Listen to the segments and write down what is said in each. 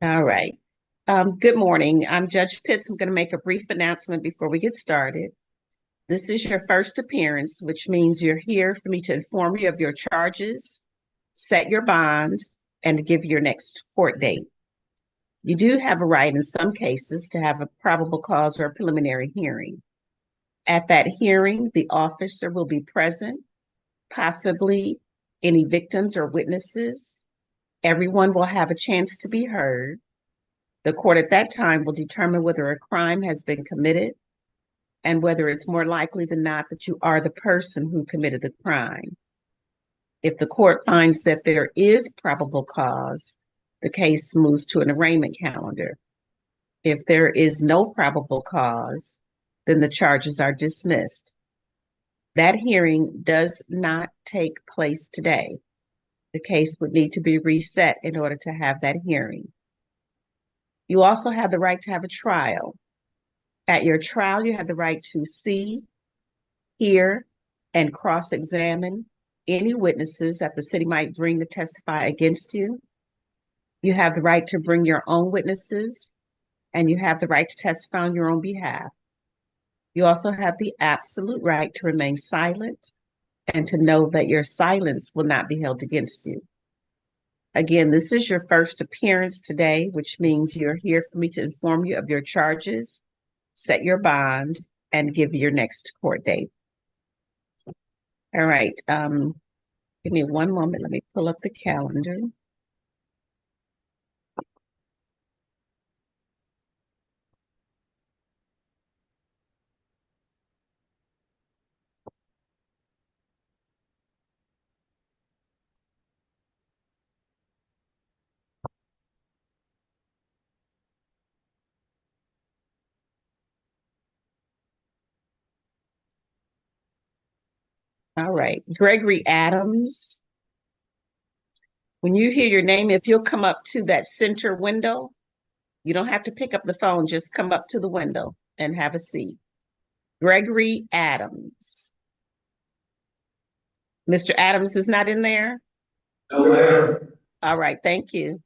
All right. Good morning. I'm Judge Pitts. I'm going to make a brief announcement before we get started. This is your first appearance, which means you're here for me to inform you of your charges, set your bond, and to give your next court date. You do have a right in some cases to have a probable cause or a preliminary hearing. At that hearing, the officer will be present, possibly any victims or witnesses. Everyone will have a chance to be heard. The court at that time will determine whether a crime has been committed and whether it's more likely than not that you are the person who committed the crime. If the court finds that there is probable cause, the case moves to an arraignment calendar. If there is no probable cause, then the charges are dismissed. That hearing does not take place today. The case would need to be reset in order to have that hearing. You also have the right to have a trial. At your trial, you have the right to see, hear, and cross-examine any witnesses that the city might bring to testify against you. You have the right to bring your own witnesses, and you have the right to testify on your own behalf. You also have the absolute right to remain silent and to know that your silence will not be held against you. Again, this is your first appearance today, which means you're here for me to inform you of your charges, set your bond, and give you your next court date. All right. Give me one moment. Let me pull up the calendar. All right. Gregory Adams. When you hear your name, if you'll come up to that center window, you don't have to pick up the phone, just come up to the window and have a seat. Gregory Adams. Mr. Adams is not in there? No, ma'am. All right, thank you.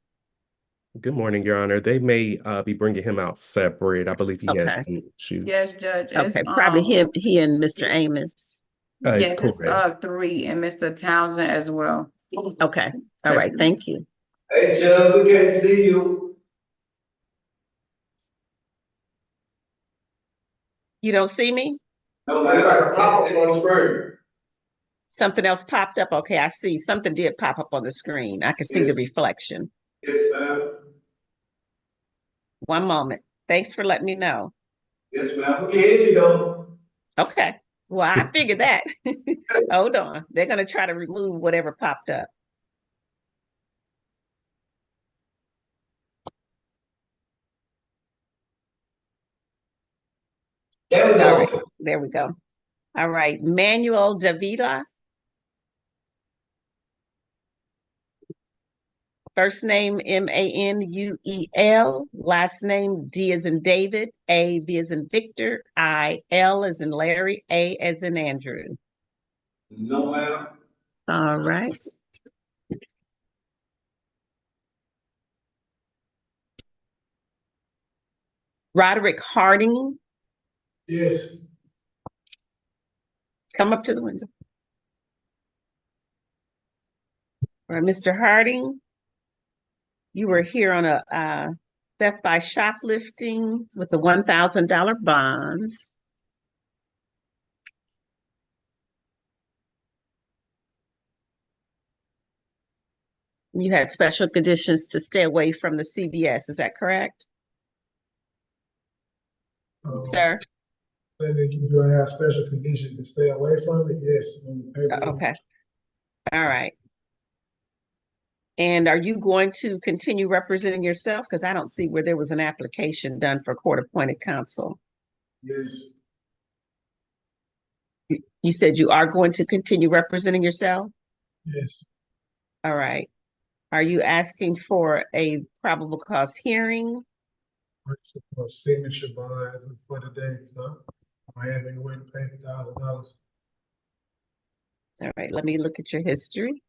Good morning, Your Honor. They may be bringing him out separate. I believe he has Okay. some issues. Yes, Judge. It's, Okay, probably he and Mr. Amos. yes, it's Correct. 3 and Mr. Townsend as well. Okay, all right, thank you. Hey, Judge, we can't see you. You don't see me? No, man, like a pop-up on the screen. Something else popped up? Okay, I see. Something did pop up on the screen. I can see the reflection. Yes, ma'am. One moment. Thanks for letting me know. Yes, ma'am. We can hear you though. Okay, well, I figured that. Hold on. They're going to try to remove whatever popped up. There we All go. right, there we go. All right, Manuel Davila. First name Manuel, last name D as in David, A B as in Victor, I L as in Larry, A as in Andrew. No, ma'am. All right. Roderick Harding, Yes. come up to the window. All right, Mr. Harding, you were here on a theft by shoplifting with a $1,000 bond. You had special conditions to stay away from the CVS, is that correct? Sir? Say that you do have special conditions to stay away from it, yes. Okay. All right. And are you going to continue representing yourself? Because I don't see where there was an application done for court-appointed counsel. Yes, You said you are going to continue representing yourself? yes, All right. Are you asking for a probable cause hearing? for signature bonds for the day, so I have any way to pay the $1,000. All right, let me look at your history.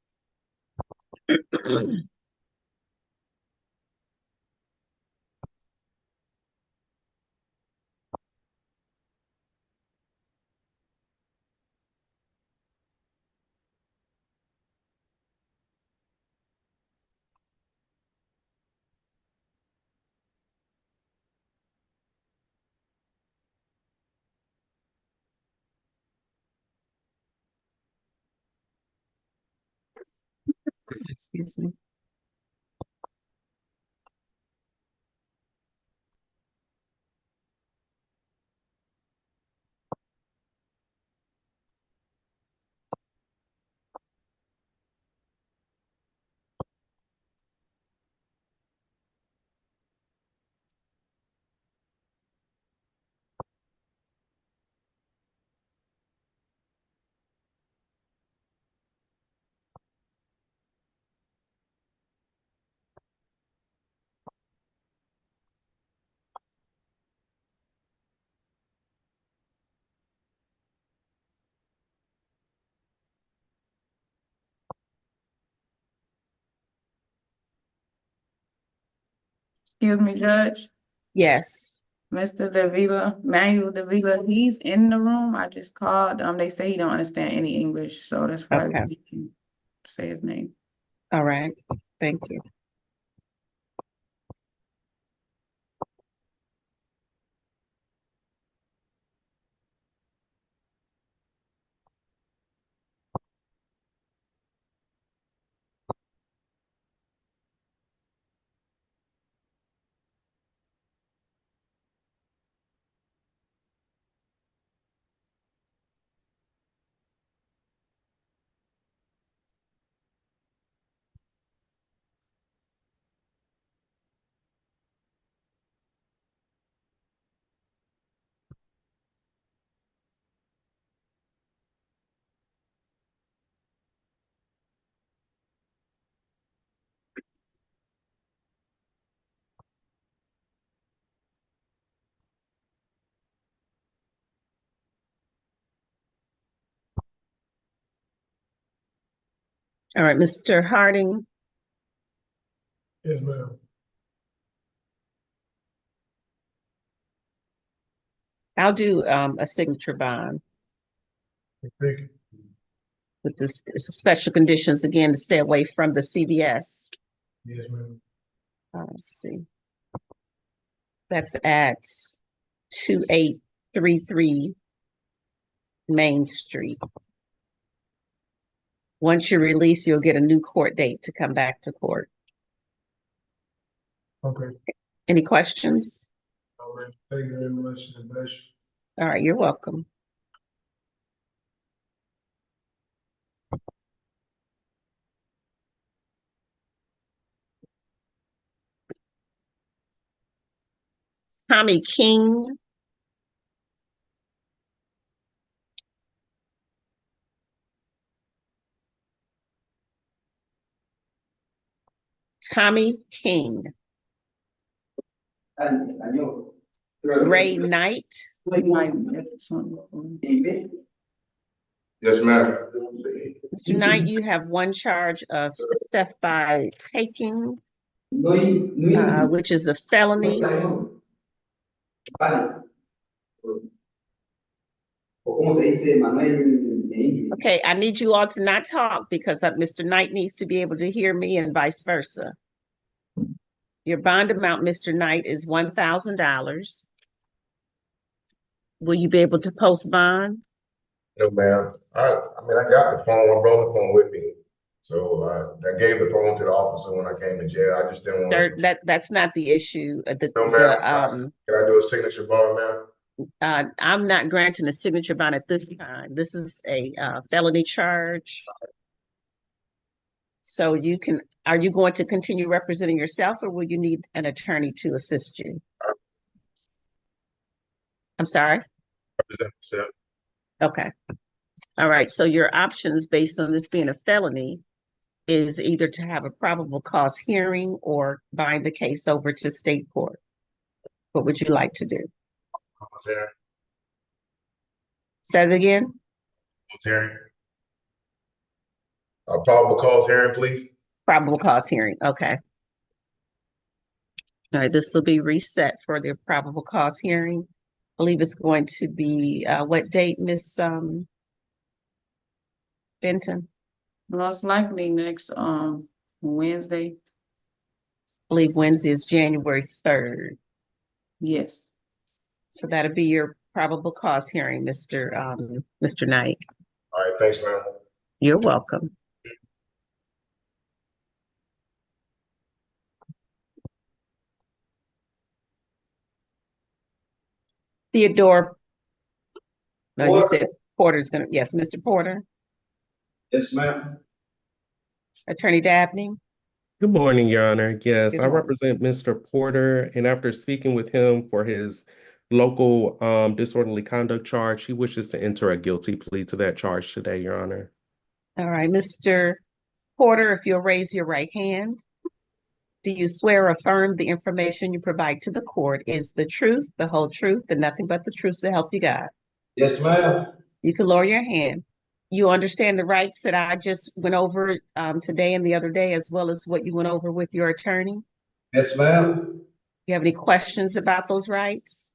Excuse me. Excuse me, Judge. Yes. Mr. Davila, Manuel Davila, he's in the room. I just called. They say he don't understand any English, so that's why Okay. we can say his name. All right. Thank you. All right, Mr. Harding, Yes, ma'am. I'll do a signature bond Thank you. with this special conditions again to stay away from the CVS. Yes, ma'am. Let's see. That's at 2833 Main Street. Once you're released, you'll get a new court date to come back to court. Okay. Any questions? All right. Thank you very much, and bless you. All right, you're welcome. Tommy King. Tommy King. Ray Knight. Yes, ma'am. Mr. Knight, you have one charge of theft by taking, which is a felony. Okay, I need you all to not talk because Mr. Knight needs to be able to hear me and vice versa. Your bond amount, Mr. Knight, is $1,000. Will you be able to post bond? No, ma'am. I mean, I got the phone. I brought the phone with me. So I gave the phone to the officer when I came to jail. I just didn't Sir, want to. that's not the issue. No, ma'am. Can I do a signature bond, ma'am? I'm not granting a signature bond at this time. This is a felony charge. So are you going to continue representing yourself or will you need an attorney to assist you? I'm sorry? Represent myself. Okay. All right. So your options based on this being a felony is either to have a probable cause hearing or bind the case over to state court. What would you like to do? Hearing. Say it again? Hearing. A probable cause hearing, please. Probable cause hearing. Okay. All right. This will be reset for the probable cause hearing. I believe it's going to be what date, Miss Benton? Most likely next Wednesday. I believe Wednesday is January 3rd. Yes. So that'll be your probable cause hearing, Mr. Knight. All right, thanks, ma'am. You're welcome. Theodore. No, you Porter. said Porter's gonna, yes, Mr. Porter, Yes, ma'am. Attorney Dabney. Good morning, Your Honor. Yes, Good I morning. represent Mr. Porter, and after speaking with him for his local disorderly conduct charge, he wishes to enter a guilty plea to that charge today, Your Honor. All right, Mr. Porter, if you'll raise your right hand. Do you swear or affirm the information you provide to the court is the truth, the whole truth, and nothing but the truth to help you God? Yes, ma'am. You can lower your hand. You understand the rights that I just went over today and the other day, as well as what you went over with your attorney? Yes, ma'am. You have any questions about those rights?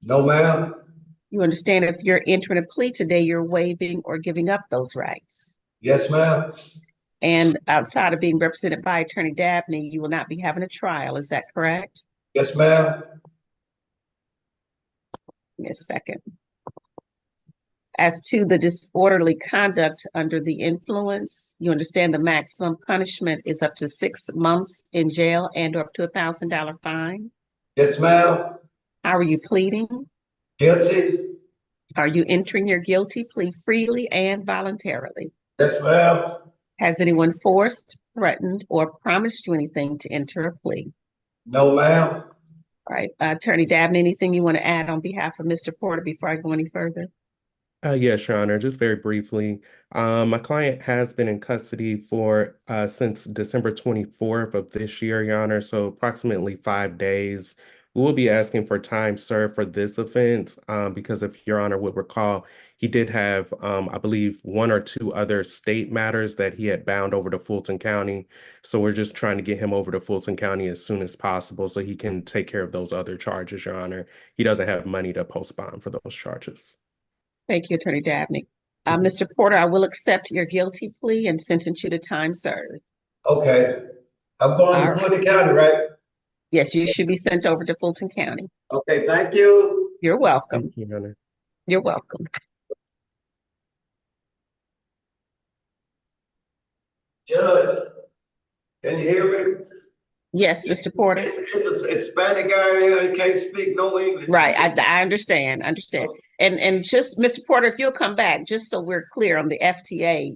No, ma'am. You understand if you're entering a plea today, you're waiving or giving up those rights. Yes, ma'am. And outside of being represented by Attorney Dabney, you will not be having a trial. Is that correct? Yes, ma'am. Give me a second. As to the disorderly conduct under the influence, you understand the maximum punishment is up to 6 months in jail and up to $1,000 fine. Yes, ma'am. How are you pleading? Guilty. Are you entering your guilty plea freely and voluntarily? Yes, ma'am. Has anyone forced, threatened, or promised you anything to enter a plea? No, ma'am. All right, Attorney Dabney, anything you want to add on behalf of Mr. Porter before I go any further? Yes, Your Honor, just very briefly. My client has been in custody for since December 24th of this year, Your Honor, so approximately 5 days. We will be asking for time served for this offense because if Your Honor would recall, he did have, I believe, 1 or 2 other state matters that he had bound over to Fulton County. So we're just trying to get him over to Fulton County as soon as possible so he can take care of those other charges, Your Honor. He doesn't have money to post bond for those charges. Thank you, Attorney Dabney. Mr. Porter, I will accept your guilty plea and sentence you to time served. Okay. I'm going All to right. Fulton County, right? Yes, you should be sent over to Fulton County. Okay, thank you. You're welcome. Thank you, Your Honor. You're welcome. Judge, can you hear me? Yes, Mr. Porter. It's a Hispanic guy here, he can't speak no English. Right, I understand. And just, Mr. Porter, if you'll come back, just so we're clear on the FTA,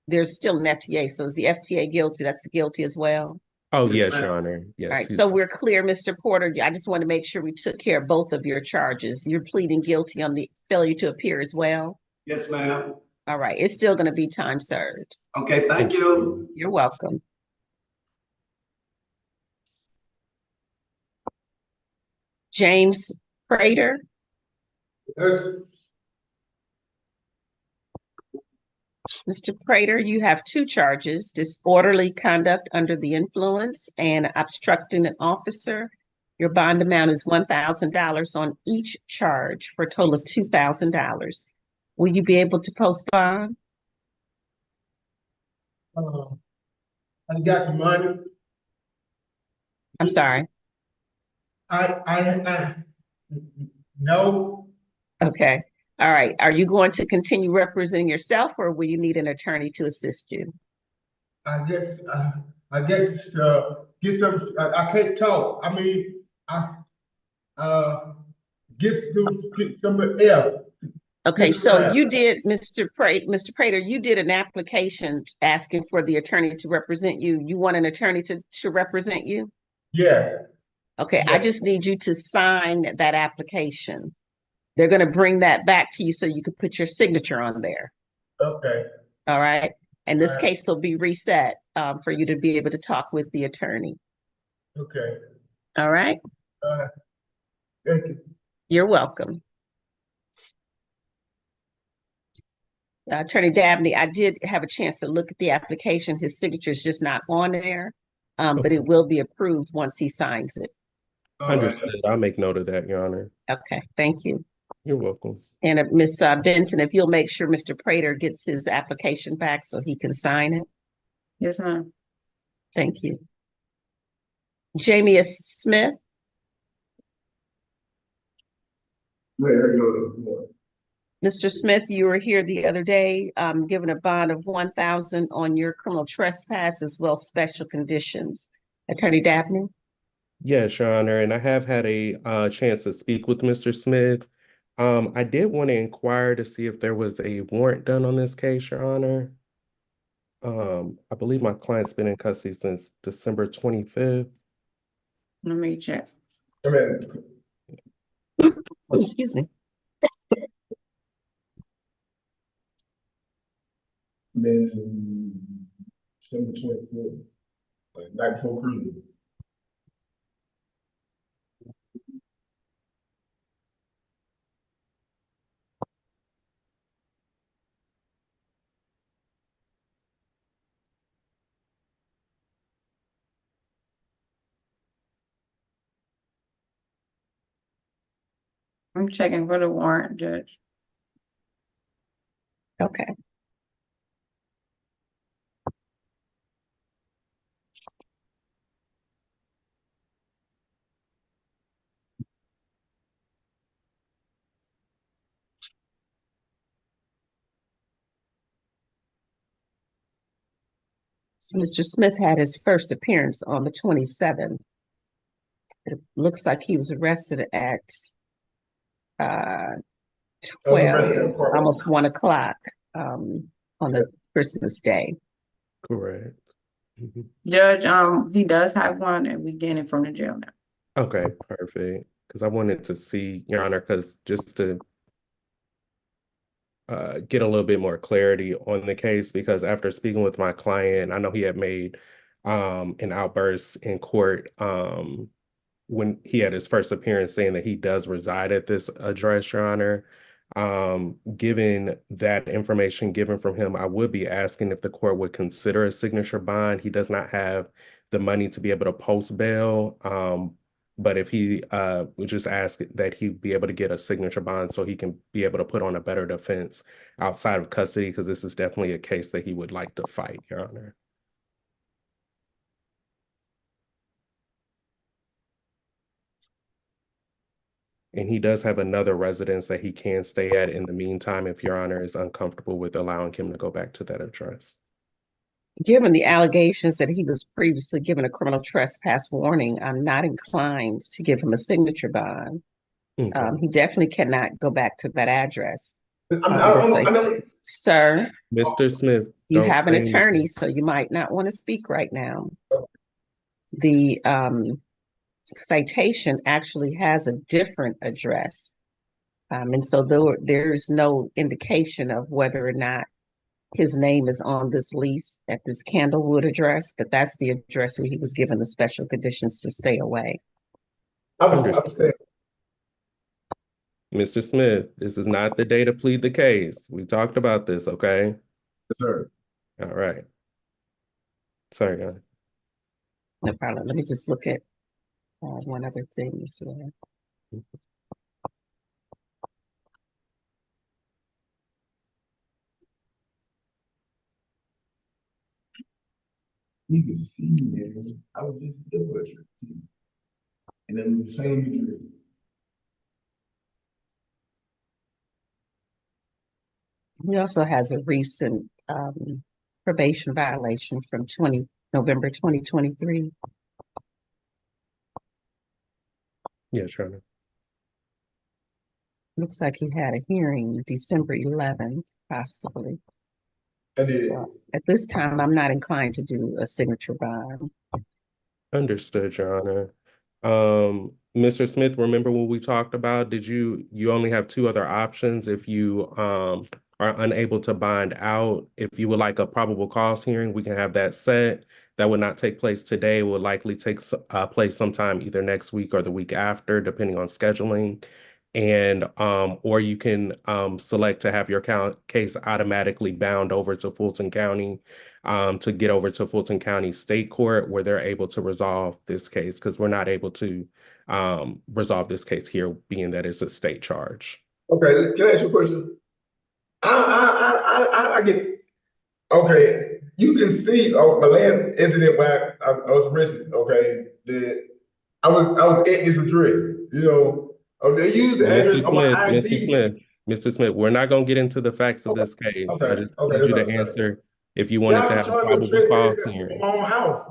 there's still an FTA, so is the FTA guilty? That's guilty as well? Oh, Yes, yes, ma'am. Your Honor. Yes. All right, so we're clear, Mr. Porter. I just want to make sure we took care of both of your charges. You're pleading guilty on the failure to appear as well? Yes, ma'am. All right, it's still going to be time served. Okay, thank you. You're welcome. James Prater. Yes, Mr. Prater, you have 2 charges, disorderly conduct under the influence and obstructing an officer. Your bond amount is $1,000 on each charge for a total of $2,000. Will you be able to post bond? I got the money. I'm sorry. No, Okay. All right. Are you going to continue representing yourself or will you need an attorney to assist you? I guess, get some, I can't talk. I mean, get somebody else. Okay, Yes, so ma'am. you did, Mr. Prater, you did an application asking for the attorney to represent you. You want an attorney to represent you? Yeah, Okay, I Yeah. just need you to sign that application. They're gonna bring that back to you so you can put your signature on there, okay, all right? And this All right. case will be reset for you to be able to talk with the attorney, okay. all right? Thank you. You're welcome. Attorney Dabney, I did have a chance to look at the application. His signature is just not on there, but it will be approved once he signs it. All right. Understood. I'll make note of that, Your Honor. Okay, thank you. You're welcome. And Ms. Benton, if you'll make sure Mr. Prater gets his application back so he can sign it. Yes, ma'am. Thank you. Jamie S. Smith, Mr. Smith, you were here the other day, given a bond of 1,000 on your criminal trespass as well as special conditions. Attorney Dabney? Yes, Your Honor, and I have had a chance to speak with Mr. Smith. I did want to inquire to see if there was a warrant done on this case, Your Honor. I believe my client's been in custody since December 25th. Let me check. I mean, Excuse me. December 24th, like night before Christmas. I'm checking for the warrant, Judge. Okay. So Mr. Smith had his first appearance on the 27th. It looks like he was arrested at uh 12, almost 1 o'clock on the Christmas day. Correct. Mhm. Judge, he does have one and we getting it from the jail now. Okay, perfect. Because I wanted to see, Your Honor, because just to get a little bit more clarity on the case, because after speaking with my client, I know he had made an outburst in court when he had his first appearance saying that he does reside at this address, Your Honor. Given that information given from him, I would be asking if the court would consider a signature bond. He does not have the money to be able to post bail. But if he would just ask that he be able to get a signature bond so he can be able to put on a better defense outside of custody, because this is definitely a case that he would like to fight, Your Honor. And he does have another residence that he can stay at in the meantime if Your Honor is uncomfortable with allowing him to go back to that address. Given the allegations that he was previously given a criminal trespass warning, I'm not inclined to give him a signature bond. Okay. He definitely cannot go back to that address. I'm Sir, Mr. Smith, you don't have an say attorney, anything. so you might not want to speak right now. The citation actually has a different address. And so there's no indication of whether or not his name is on this lease at this Candlewood address, but that's the address where he was given the special conditions to stay away. Understood. Mr. Smith, this is not the day to plead the case. We talked about this, okay? Yes, sir. All right. Sorry, guys. No problem. Let me just look at one other thing as well. You can see, man. I was just the butcher. And then the same degree. He also has a recent probation violation from November 2023. Yes, Your Honor. Looks like he had a hearing December 11th, possibly. So at this time, I'm not inclined to do a signature bond. Understood, Your Honor. Mr. Smith, remember what we talked about? You only have two other options if you are unable to bond out. If you would like a probable cause hearing, we can have that set. That would not take place today. It will likely take place sometime either next week or the week after, depending on scheduling. And or you can select to have your case automatically bound over to Fulton County to get over to Fulton County State Court, where they're able to resolve this case, because we're not able to resolve this case here, being that it's a state charge. Okay, can I ask you a question? I get. Okay, you can see my last incident where I was arrested. Okay, I was at this address. You know. Oh, they use the address on my ID. Mr. Smith, we're not going to get into the facts of this case. I just need you to answer if you wanted to have a probable cause hearing. My own house.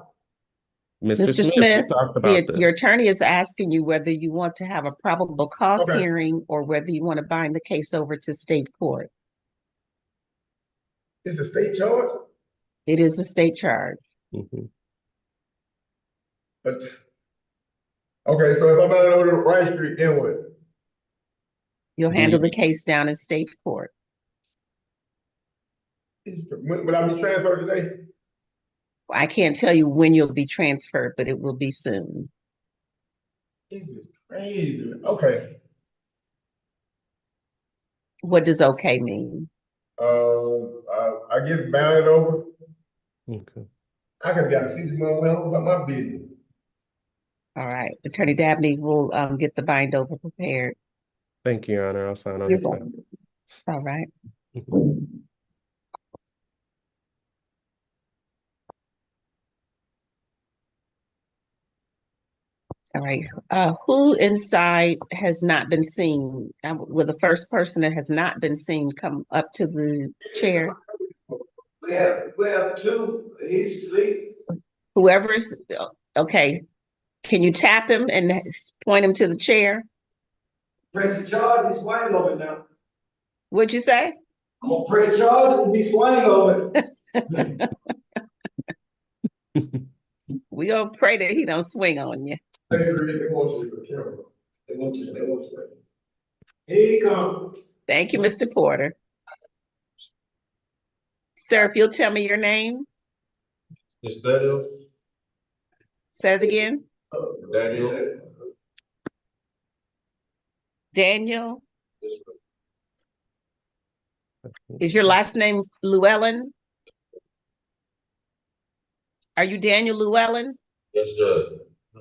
Mr. Mr. Smith, we Smith, talked about your this. attorney is asking you whether you want to have a probable cause Okay. hearing or whether you want to bind the case over to state court. It's a state charge, It is a state charge. Mhm. but, okay, so if I'm out over the Rice Street, then what? You'll Do handle you- the case down in state court. Will I be transferred today? I can't tell you when you'll be transferred, but it will be soon. This is crazy. Okay. What does okay mean? I guess bound it over. Okay. I could have got to see this motherfucker about my business. All right, Attorney Dabney will get the bind over prepared. Thank you, Your Honor. I'll sign on You're his behalf. welcome. All right. All right. Who inside has not been seen? Will the first person that has not been seen come up to the chair? We have two, he's asleep. Whoever's okay. Can you tap him and point him to the chair? Press charge, he's swinging over it now. What'd you say? I'm gonna press charge and be swinging over it. We gonna pray that he don't swing on you. They want you to camera. They want you. Here he comes. Thank you, Mr. Porter. Sir, if you'll tell me your name, Is that say it again. Daniel? Daniel. Is your last name Llewellyn? Are you Daniel Llewellyn? Yes, Judge.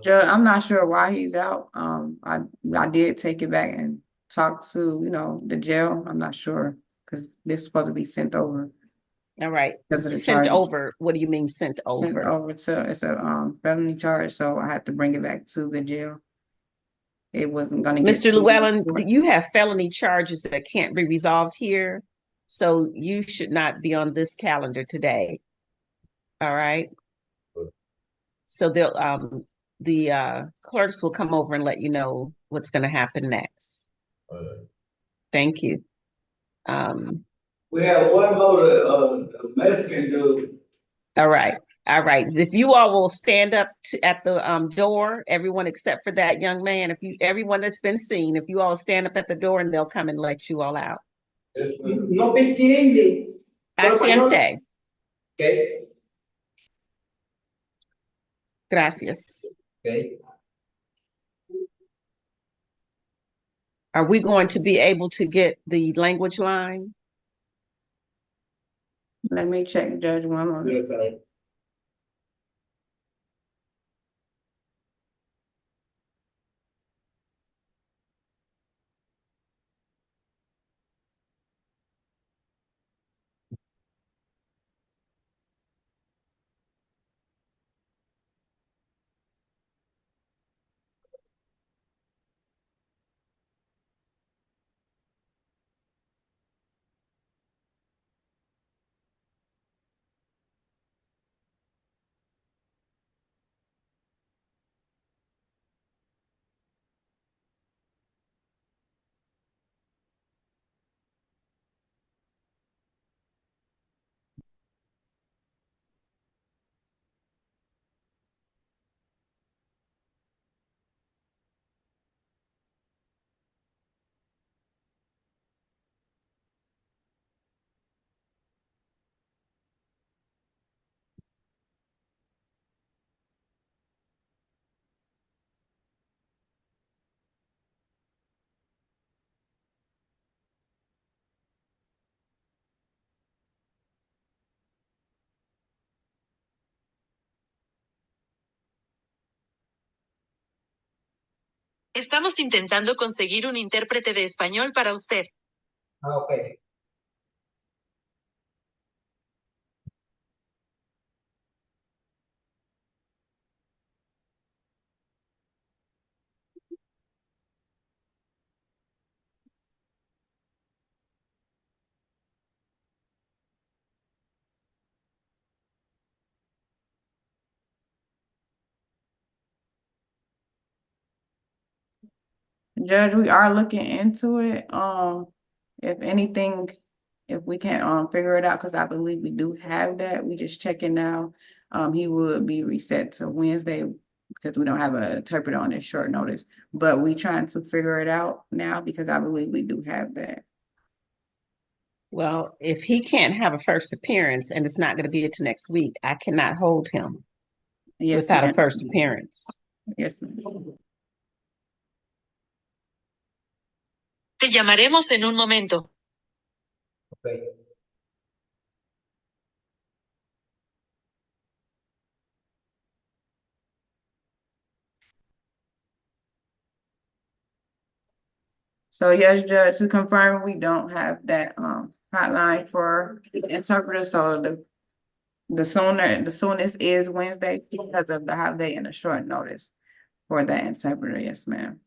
Judge, I'm not sure why he's out. I did take it back and talk to, the jail. I'm not sure, because this is supposed to be sent over. All right. Because of the Sent charges. over. What do you mean sent Sent over? over to, it's a felony charge, so I had to bring it back to the jail. It wasn't gonna get. Mr. Llewellyn, you have felony charges that can't be resolved here, so you should not be on this calendar today. All right? So the clerks will come over and let you know what's gonna happen next. Thank you. We have one more, a Mexican dude. All right. All right. If you all will stand up at the door, everyone except for that young man, everyone that's been seen, if you all stand up at the door and they'll come and let you all out. No speak English. Paciente. Okay. Gracias. Okay. Are we going to be able to get the language line? Let me check, Judge, one more. Estamos intentando conseguir un intérprete de español para usted. Okay. Judge, we are looking into it. If anything, if we can't figure it out, because I believe we do have that, we just checking now. He would be reset to Wednesday because we don't have an interpreter on this short notice. But we trying to figure it out now because I believe we do have that. Well, if he can't have a first appearance and it's not going to be until next week, I cannot hold him Yes, without a ma'am. first appearance. Yes, ma'am. Te llamaremos en un momento. Okay. So yes, Judge, to confirm, we don't have that hotline for interpreter, so the soonest is Wednesday because of the holiday and the short notice for that interpreter, yes, ma'am.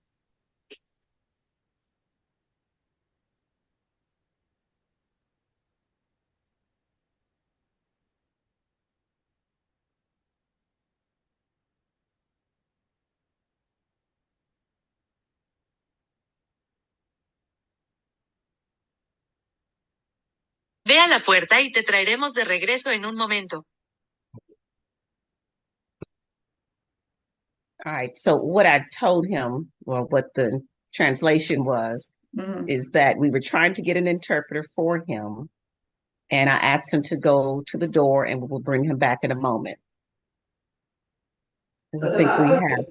Ve a la puerta y te traeremos de regreso en un momento. All right, so what I told him, well, what the translation was, Mhm. is that we were trying to get an interpreter for him. And I asked him to go to the door and we will bring him back in a moment. Because I think we have,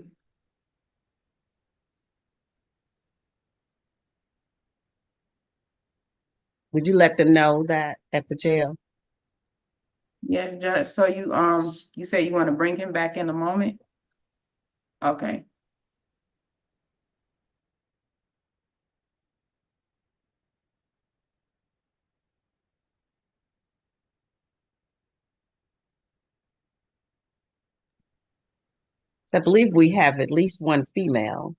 would you let them know that at the jail? Yes, Judge, so you say you want to bring him back in a moment? Okay. So I believe we have at least one female.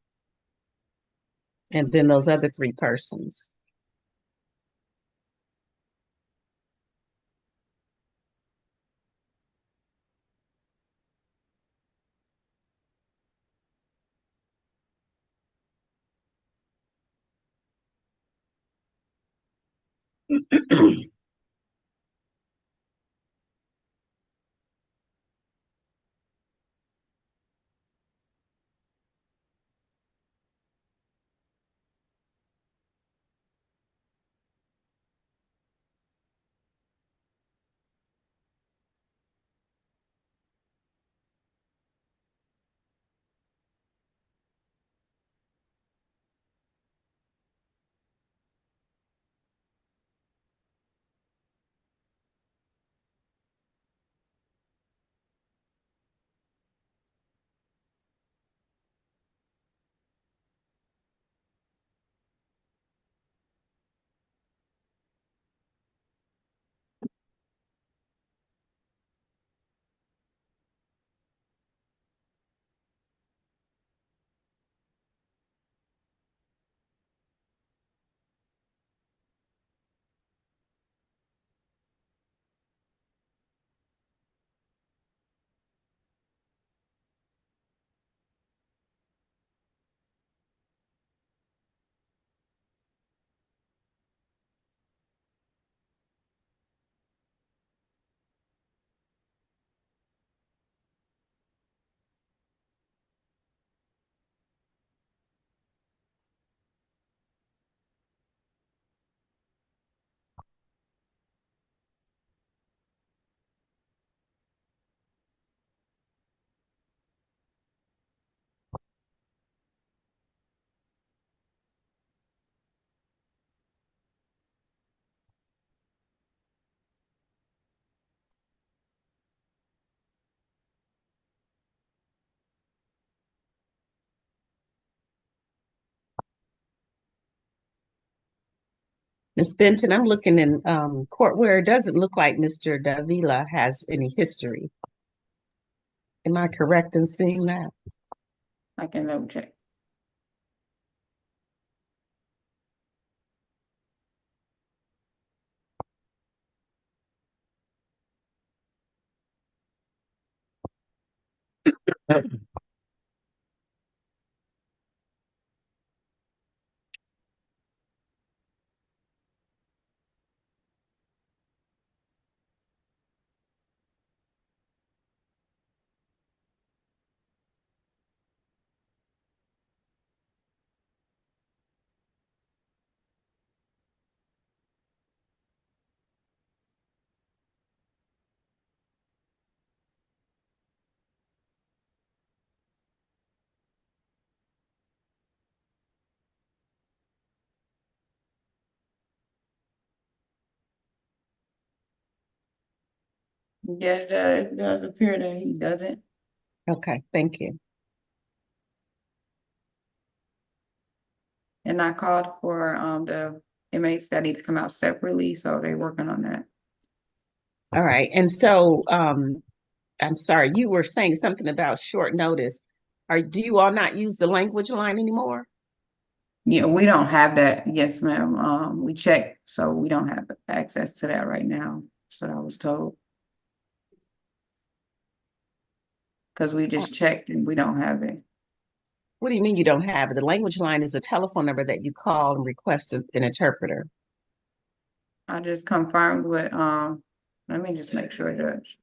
And then those other three persons. Ms. Benton, I'm looking in court where it doesn't look like Mr. Davila has any history. Am I correct in seeing that? I can double check. Yes, it does appear that he doesn't. Okay, thank you. And I called for the inmates that need to come out separately, so they're working on that. All right, and so I'm sorry, you were saying something about short notice. Do you all not use the language line anymore? Yeah, we don't have that. Yes, ma'am. We checked, so we don't have access to that right now. So I was told. Because we just checked and we don't have it. What do you mean you don't have it? The language line is a telephone number that you call and request an interpreter. I just confirmed with let me just make sure, Judge.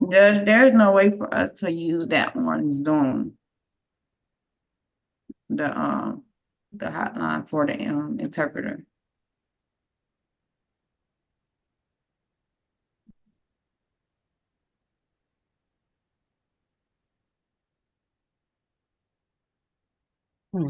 Judge, there's no way for us to use that on Zoom. The hotline for the interpreter. Hmm.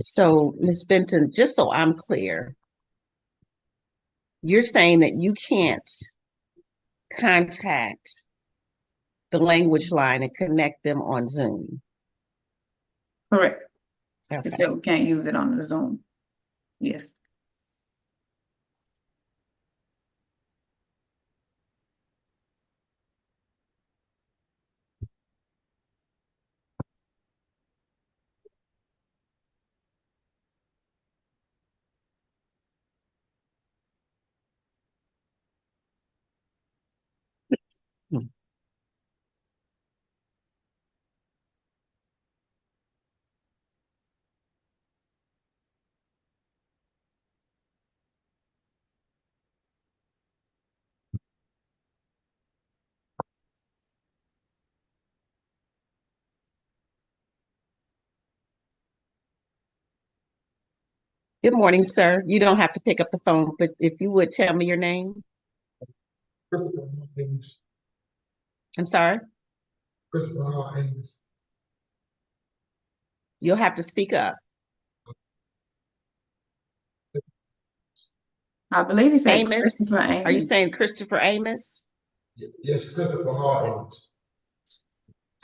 So, Ms. Benton, just so I'm clear, you're saying that you can't contact the language line and connect them on Zoom. Correct. They Okay. said we can't use it on the Zoom. Yes. Hmm. Good morning, sir. You don't have to pick up the phone, but if you would tell me your name. Christopher Haynes. I'm sorry. Christopher Haynes. You'll have to speak up. I believe he said Amos. Christopher Are you Amos. saying Christopher Amos? Yes, Christopher Haynes.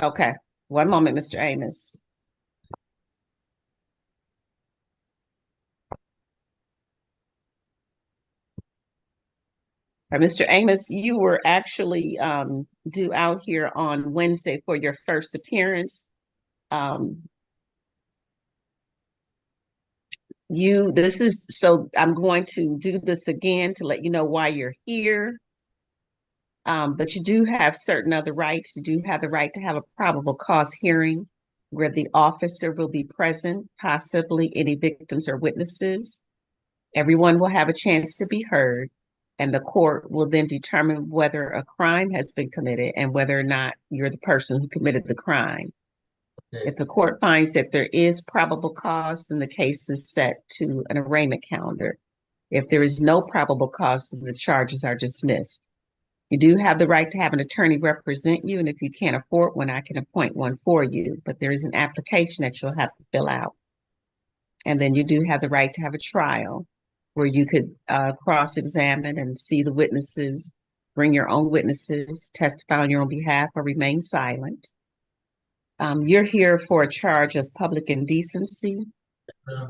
Okay. One moment, Mr. Amos. Mr. Amos, you were actually due out here on Wednesday for your first appearance. I'm going to do this again to let you know why you're here. But you do have certain other rights. You do have the right to have a probable cause hearing where the officer will be present, possibly any victims or witnesses. Everyone will have a chance to be heard, and the court will then determine whether a crime has been committed and whether or not you're the person who committed the crime. If the court finds that there is probable cause, then the case is set to an arraignment calendar. If there is no probable cause, then the charges are dismissed. You do have the right to have an attorney represent you, and if you can't afford one, I can appoint one for you, but there is an application that you'll have to fill out. And then you do have the right to have a trial where you could cross-examine and see the witnesses, bring your own witnesses, testify on your own behalf, or remain silent. You're here for a charge of public indecency.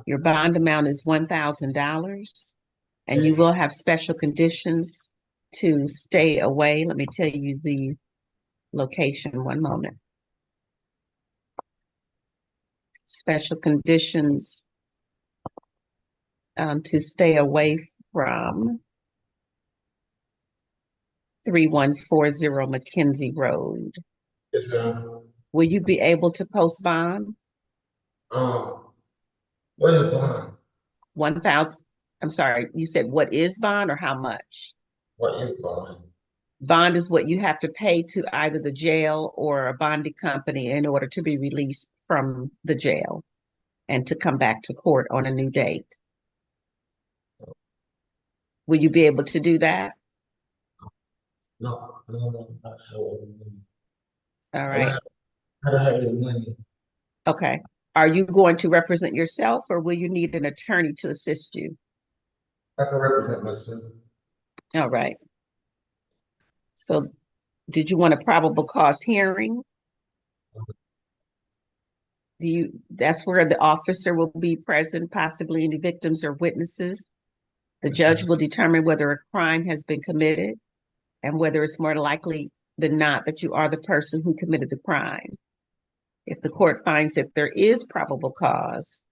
Your bond amount is $1,000, and you will have special conditions to stay away. Let me tell you the location, one moment. Special conditions to stay away from 3140 Mackenzie Road. Yes, ma'am. Will you be able to post bond? What is bond? 1,000, I'm sorry, you said what is bond or how much? What is bond? Bond is what you have to pay to either the jail or a bonding company in order to be released from the jail and to come back to court on a new date. Will you be able to do that? No, not sure. All right. I don't have any money. Okay. Are you going to represent yourself or will you need an attorney to assist you? I can represent myself. All right. So did you want a probable cause hearing? That's where the officer will be present, possibly any victims or witnesses. The judge will determine whether a crime has been committed and whether it's more likely than not that you are the person who committed the crime. If the court finds that there is probable cause,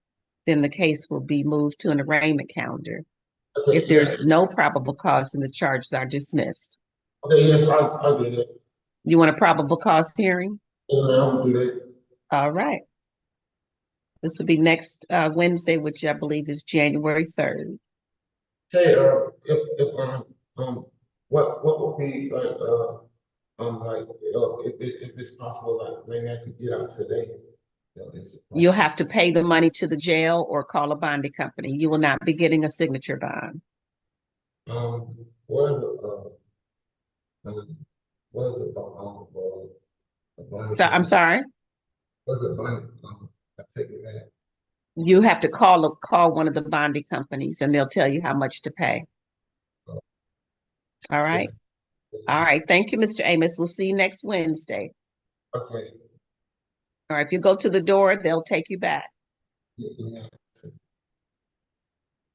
then the case will be moved to an arraignment calendar. Okay, If there's no probable cause, then the charges are dismissed. okay, yes, I'll do that. You want a probable cause hearing? Yes, ma'am, I'll do that. All right. This will be next Wednesday, which I believe is January 3rd. Hey, what would be if it's possible, like, they have to get out today? You'll have to pay the money to the jail or call a bonding company. You will not be getting a signature bond. What is the bond? So I'm sorry. What's the bond? I take it back. You have to call one of the bonding companies and they'll tell you how much to pay. All right. All right. Thank you, Mr. Amos. We'll see you next Wednesday. Okay. All right. If you go to the door, they'll take you back. Yeah.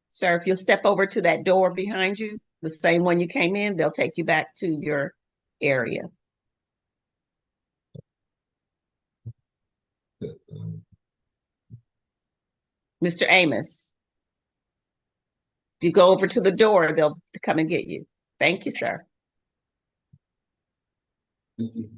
Sir, if you'll step over to that door behind you, the same one you came in, they'll take you back to your area. Mr. Amos, if you go over to the door, they'll come and get you. Thank you, sir. Thank you.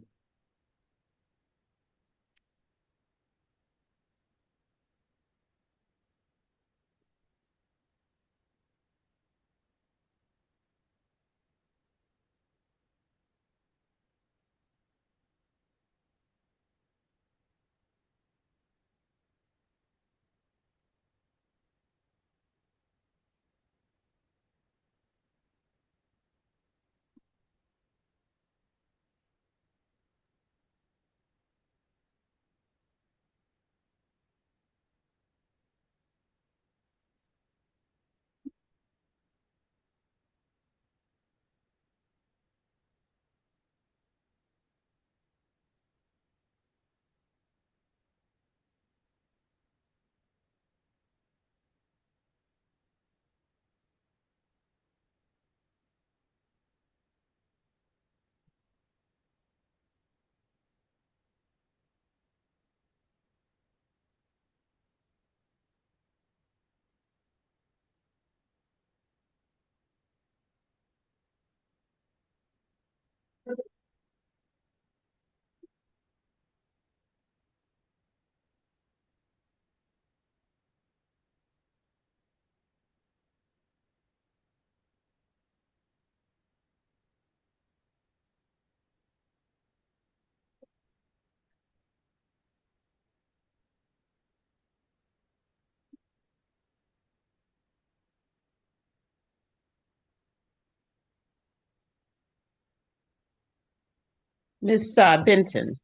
Ms. Benton,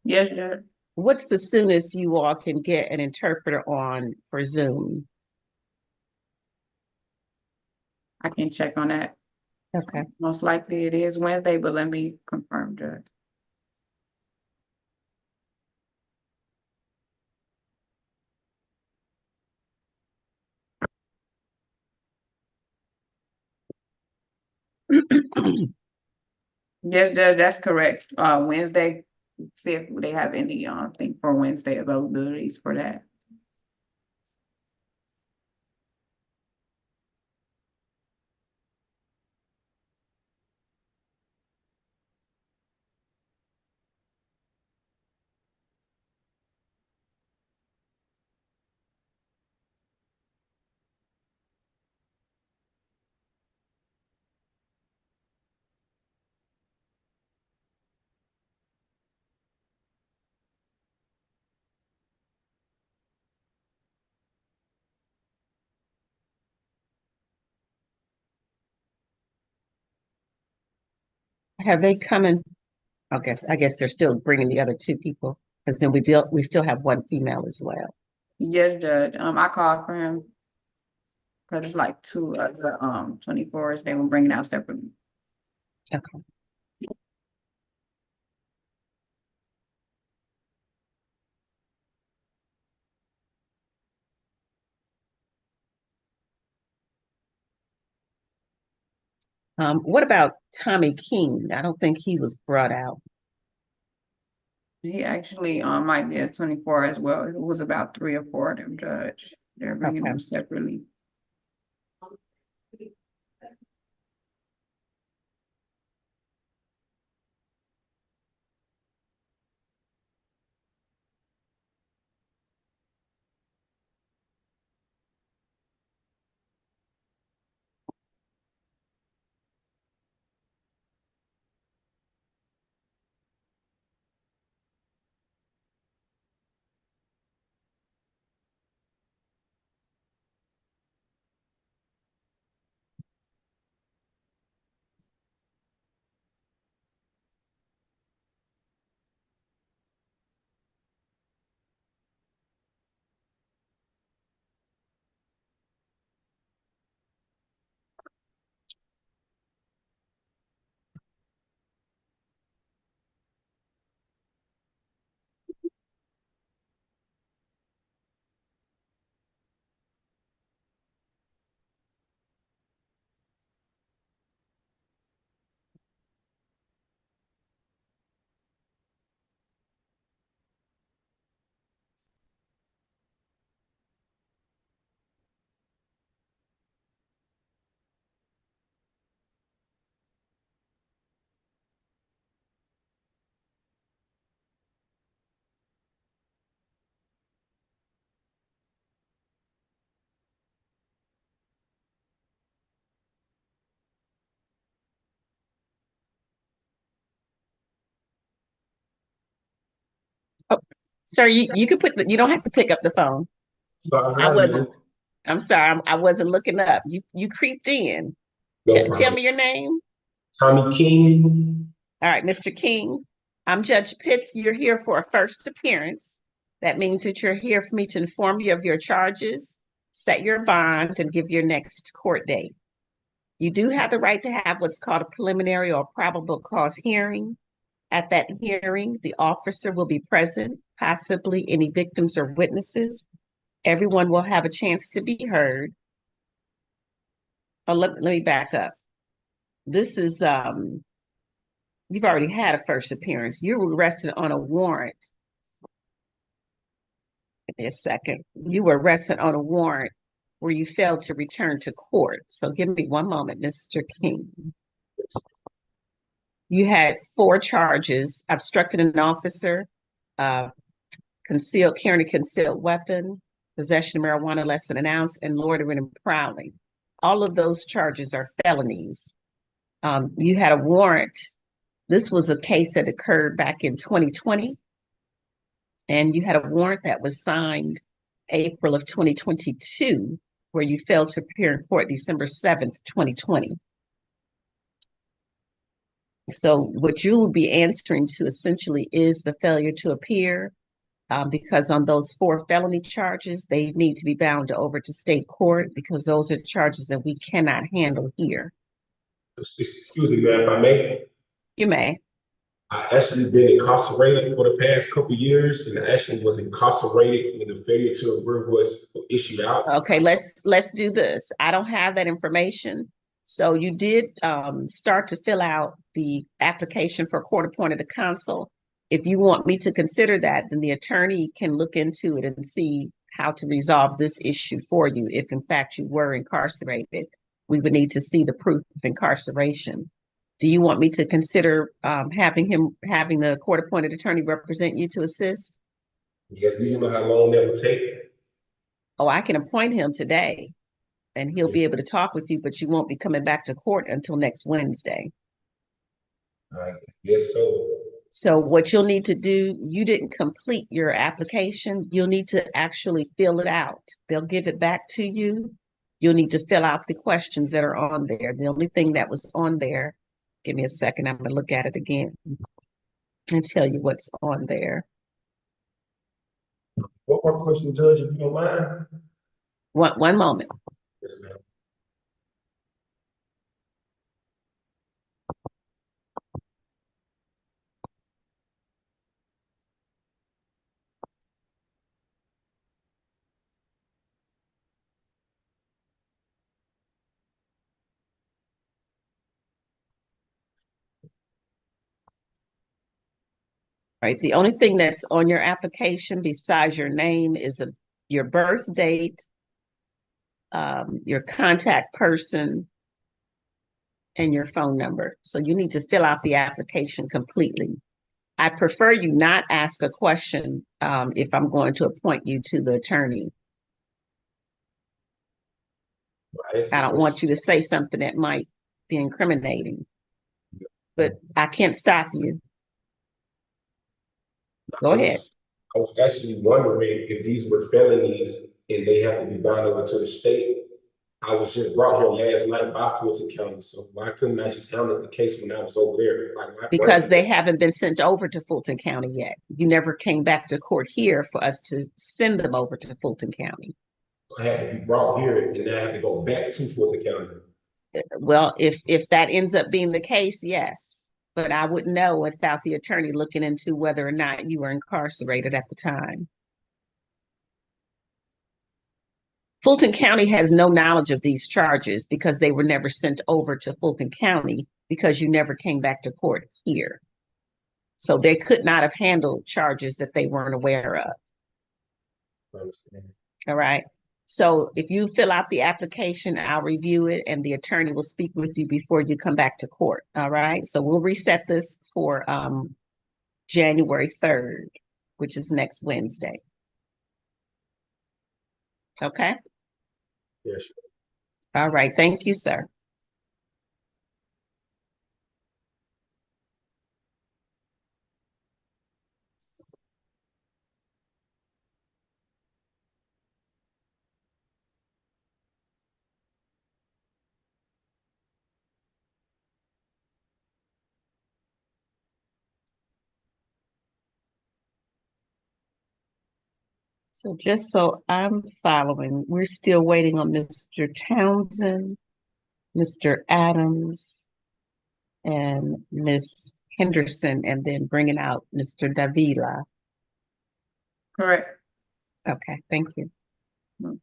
Yes, Judge. what's the soonest you all can get an interpreter on for Zoom? I can check on that. Okay. Most likely it is Wednesday, but let me confirm, Judge. Yes, Judge, that's correct. Wednesday, see if they have any thing for Wednesday availabilities for that. Have they come in? I guess they're still bringing the other two people, because then we still have one female as well. Yes, Judge. I called for him. Cause it's like two other 24s they were bringing out separately. Okay. What about Tommy King? I don't think he was brought out. He actually might be a 24 as well. It was about 3 or 4 of them, Judge. They're bringing Okay. them separately. Sir, you could you don't have to pick up the phone. I wasn't. I'm sorry, I wasn't looking up. You creeped in. No Tell problem. me your name. Tommy King. All right, Mr. King. I'm Judge Pitts. You're here for a first appearance. That means that you're here for me to inform you of your charges, set your bond, and give your next court date. You do have the right to have what's called a preliminary or probable cause hearing. At that hearing, the officer will be present, possibly any victims or witnesses. Everyone will have a chance to be heard. Oh, let me back up. This is, you've already had a first appearance. You were arrested on a warrant. Give me a second. You were arrested on a warrant where you failed to return to court. So give me one moment, Mr. King. You had 4 charges: obstructing an officer, carrying a concealed weapon, possession of marijuana less than an ounce, and loitering and prowling. All of those charges are felonies. You had a warrant. This was a case that occurred back in 2020. And you had a warrant that was signed April of 2022, where you failed to appear in court December 7th, 2020. So what you will be answering to essentially is the failure to appear, because on those 4 felony charges, they need to be bound over to state court because those are charges that we cannot handle here. Excuse me, ma'am, if I may. You may. I actually been incarcerated for the past couple years, and I actually was incarcerated when the failure to agree was issued out. Okay, let's do this. I don't have that information. So you did start to fill out the application for court-appointed counsel. If you want me to consider that, then the attorney can look into it and see how to resolve this issue for you. If in fact you were incarcerated, we would need to see the proof of incarceration. Do you want me to consider having the court-appointed attorney represent you to assist? Yes, do you know how long that would take? Oh, I can appoint him today and he'll be able to talk with you, but you won't be coming back to court until next Wednesday. I guess so. So what you'll need to do, you didn't complete your application. You'll need to actually fill it out. They'll give it back to you. You'll need to fill out the questions that are on there. The only thing that was on there, give me a second, I'm gonna look at it again and tell you what's on there. One more question, Judge, if you don't mind. One moment. Yes, ma'am. Right, the only thing that's on your application besides your name is your birth date, your contact person, and your phone number. So you need to fill out the application completely. I prefer you not ask a question if I'm going to appoint you to the attorney. I don't want you to say something that might be incriminating, but I can't stop you. Go ahead. I was actually wondering if these were felonies and they have to be bound over to the state. I was just brought here last night by Fulton County, so why couldn't I just handle the case when I was over there? Because they haven't been sent over to Fulton County yet. You never came back to court here for us to send them over to Fulton County. I had to be brought here and then I have to go back to Fulton County. Well, if that ends up being the case, yes. But I wouldn't know without the attorney looking into whether or not you were incarcerated at the time. Fulton County has no knowledge of these charges because they were never sent over to Fulton County because you never came back to court here. So they could not have handled charges that they weren't aware of. I understand. All right. So if you fill out the application, I'll review it and the attorney will speak with you before you come back to court. All right. So we'll reset this for January 3rd, which is next Wednesday. Okay. Yes. All right. Thank you, sir. So just so I'm following, we're still waiting on Mr. Townsend, Mr. Adams, and Miss Henderson, and then bringing out Mr. Davila. Correct. Okay, thank you. Mhm.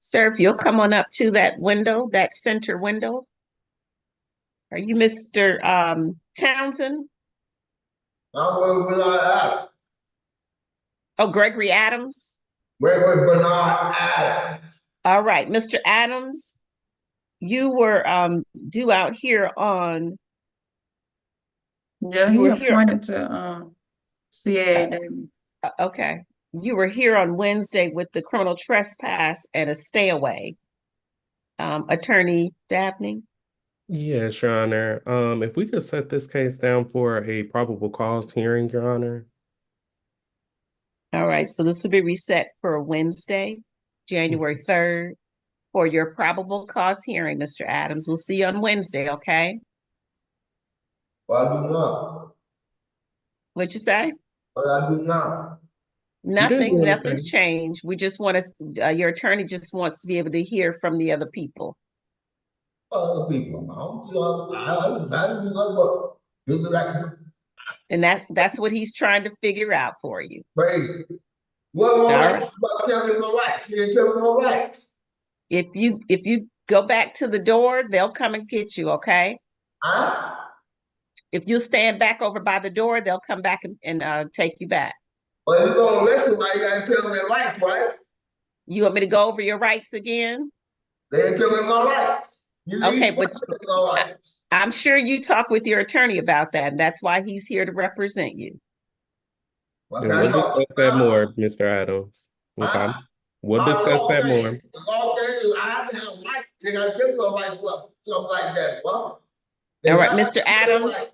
Sir, if you'll come on up to that window, that center window. Are you Mr. Townsend? I'm with Bernard Adams. Oh, Gregory Adams? Wait with Bernard Adams. All right, Mr. Adams, you were due out here on, Yeah, You he were here. appointed to CA. okay. You were here on Wednesday with the criminal trespass and a stay away. Attorney Dabney? Yes, Your Honor. If we could set this case down for a probable cause hearing, Your Honor. All right, so this will be reset for Wednesday, January 3rd, for your probable cause hearing, Mr. Adams. We'll see you on Wednesday, okay? But I do not. What'd you say? But I do not. You didn't do Nothing's anything. changed. We just want to, your attorney just wants to be able to hear from the other people. Other people. I don't know what. Do like And that's what he's trying to figure out for you. crazy. What am I All right? right. But tell me my rights. You didn't tell me my rights. If you go back to the door, they'll come and get you, okay? Huh? If you stand back over by the door, they'll come back and take you back. Well, you gonna listen, why you gotta tell me my rights, right? You want me to go over your rights again? They didn't tell me my rights. You Okay, need but to tell me my rights. I'm sure you talked with your attorney about that, and that's why he's here to represent you. What And kind we'll of- discuss that more, Mr. Adams. Okay. Huh? We'll discuss that more. The law says I have to have rights. They gotta tell me my rights, something like that, well. All right, Mr. Adams.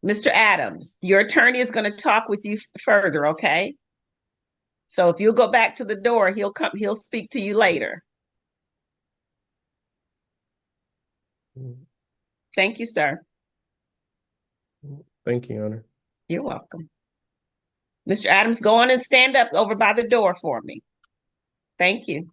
Mr. Adams, your attorney is going to talk with you further, okay? So if you'll go back to the door, he'll speak to you later. Thank you, sir. Thank you, Your Honor. You're welcome. Mr. Adams, go on and stand up over by the door for me. Thank you.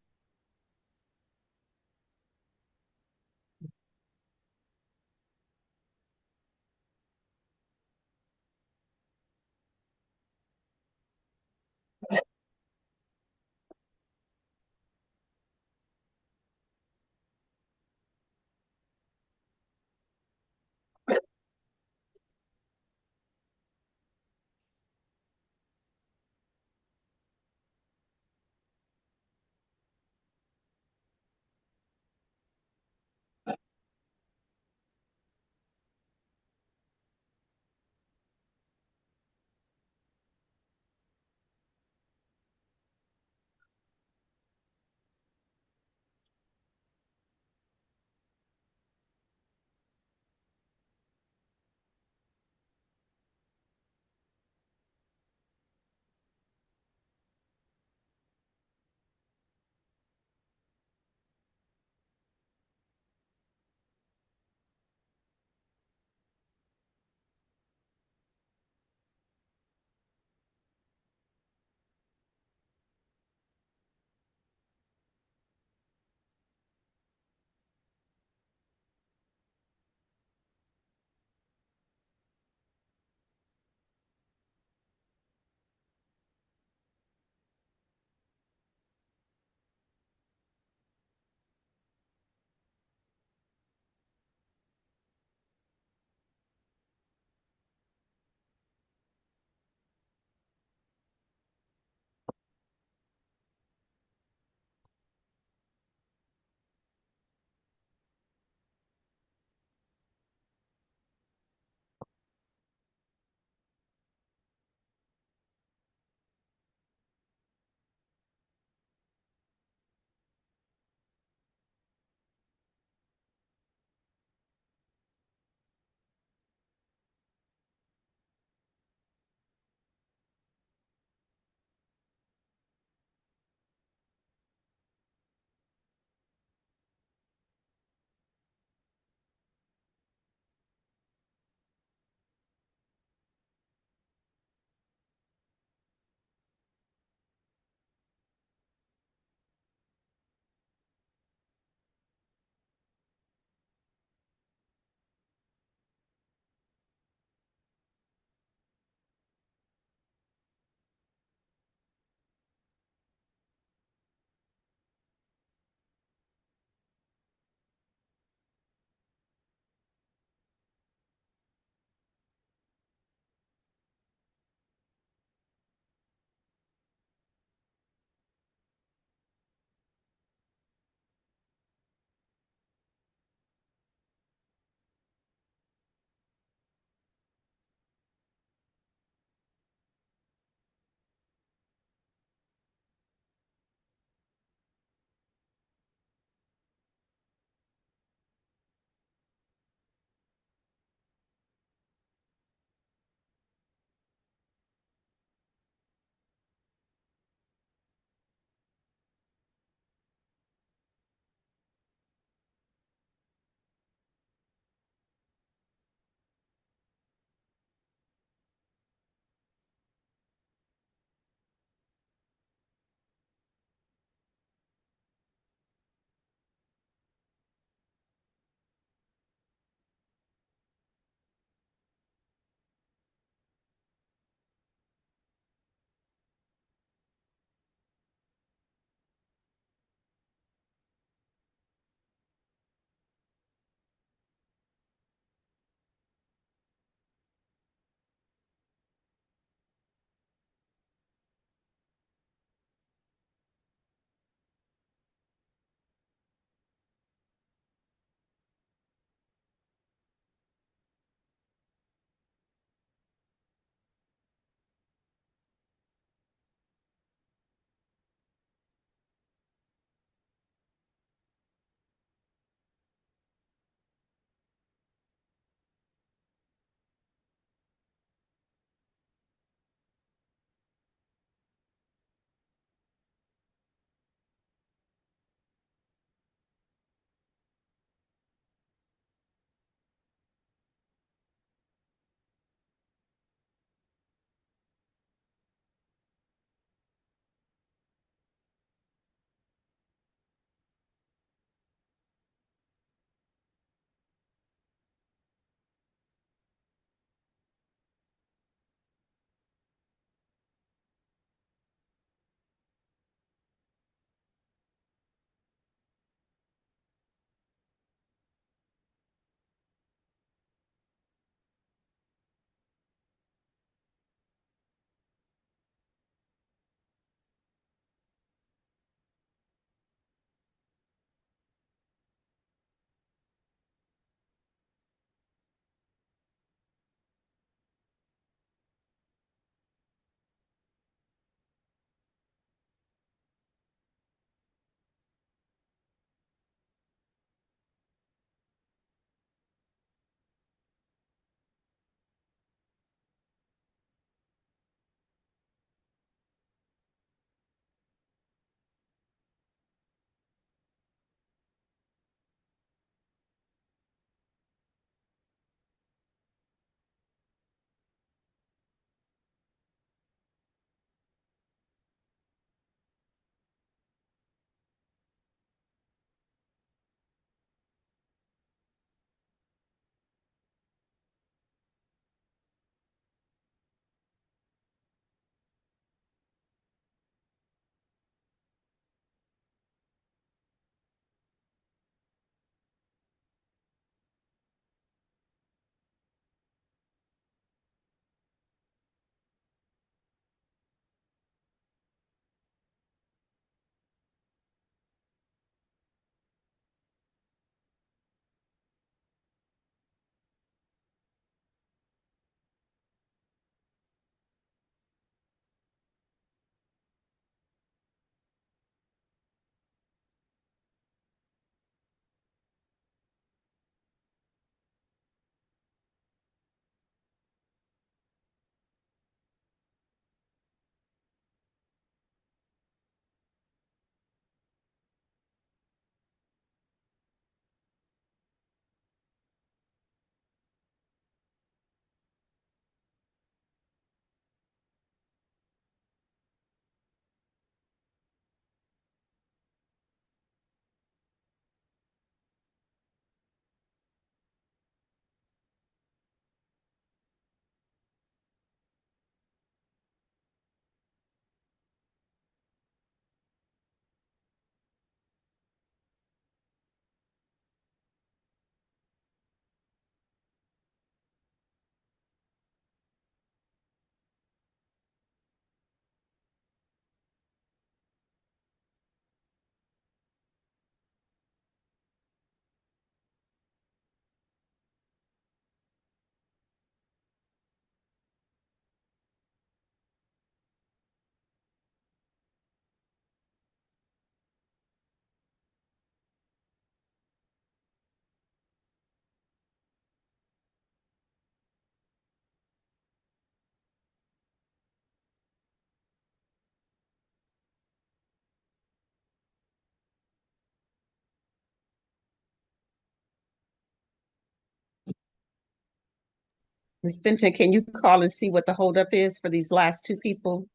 Ms. Benton, can you call and see what the holdup is for these last two people?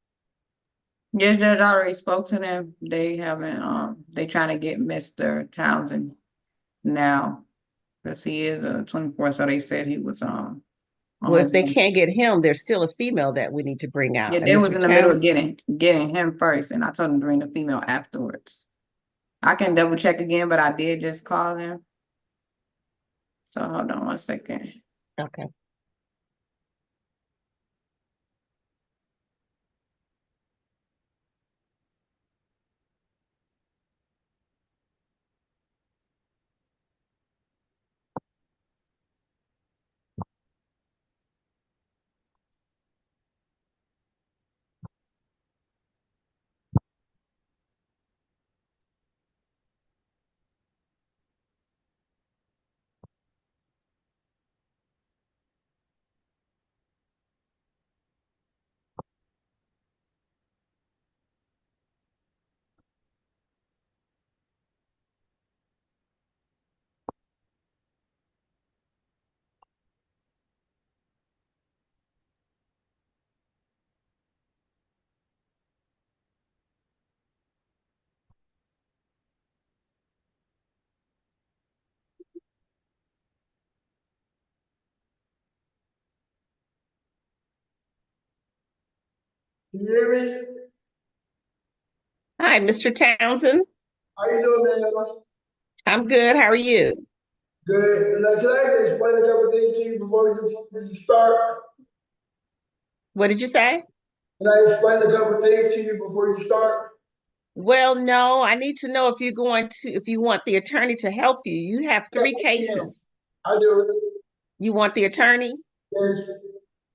Yes, Judge, I already spoke to them. They haven't, they trying to get Mr. Townsend now. Cause he is 24, so they said he was, on Well, if his they own. can't get him, there's still a female that we need to bring out. Yeah, And they was Mr. in the middle of Townsend- getting him first, and I told them to bring the female afterwards. I can double check again, but I did just call them. So hold on 1 second. Okay. You hear me? Hi, Mr. Townsend. How you doing, man? I'm good. How are you? Good. Now, can I explain a couple things to you before we start? What did you say? Can I explain a couple things to you before you start? Well, no, I need to know if you're going to, if you want the attorney to help you. You have three Yeah. cases. I do. You want the attorney? Yes.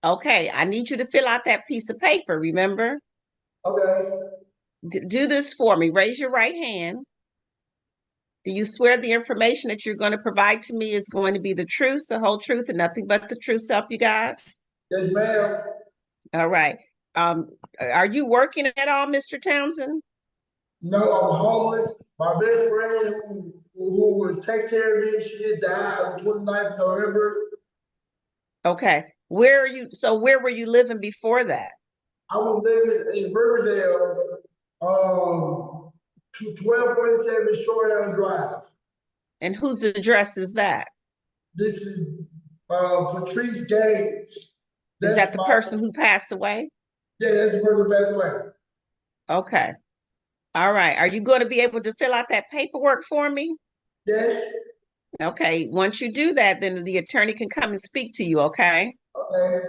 Okay, I need you to fill out that piece of paper, remember? Okay. Do this for me. Raise your right hand. Do you swear the information that you're going to provide to me is going to be the truth, the whole truth, and nothing but the truth, so help you God? Yes, ma'am. All right. Are you working at all, Mr. Townsend? No, I'm homeless. My best friend who was take care of me, she did die on 29th of November. Okay. Where are you? So where were you living before that? I was living in Riverdale, 1247 Shoreham Drive. And whose address is that? This is Patrice Gaines. Is That's that the my- person who passed away? Yeah, that's the person who passed away. Okay. All right. Are you going to be able to fill out that paperwork for me? Yes. Okay. Once you do that, then the attorney can come and speak to you, okay? Okay.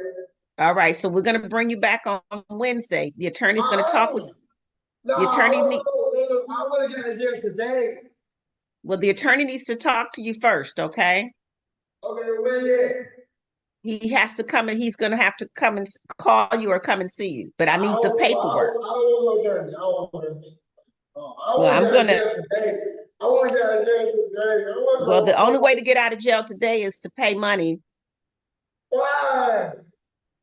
All right. So we're going to bring you back on Wednesday. The attorney's going to talk with, No, the attorney need- I want to get a jail today. well, the attorney needs to talk to you first, okay? Okay, where you at? He has to come and he's going to have to come and call you or come and see you, but I need the paperwork. I don't want no attorney. I don't want no attorney. I Well, want I'm to get gonna- a jail today. I want to get a jail today. I want Well, the no- only way to get out of jail today is to pay money. Why?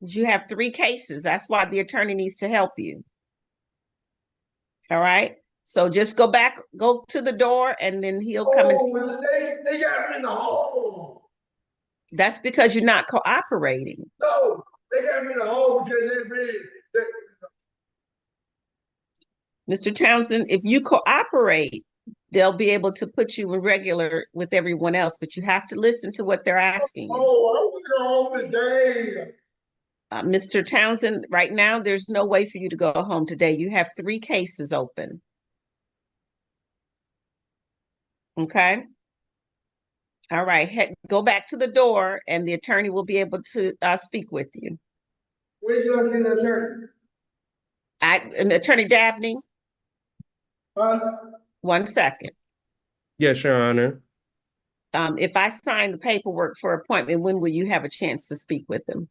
You have three cases. That's why the attorney needs to help you. All right. So just go back, go to the door, and then he'll come and. Oh, they got me in the hole. That's because you're not cooperating. No, they got me in the hole because Mr. Townsend, if you cooperate, they'll be able to put you in regular with everyone else, but you have to listen to what they're asking you. Oh, I want to go home today. Mr. Townsend, right now, there's no way for you to go home today. You have three cases open. Okay? All right, go back to the door and the attorney will be able to speak with you. Where you gonna see the attorney? Attorney Dabney, Huh? 1 second. Yes, Your Honor. If I sign the paperwork for appointment, when will you have a chance to speak with them?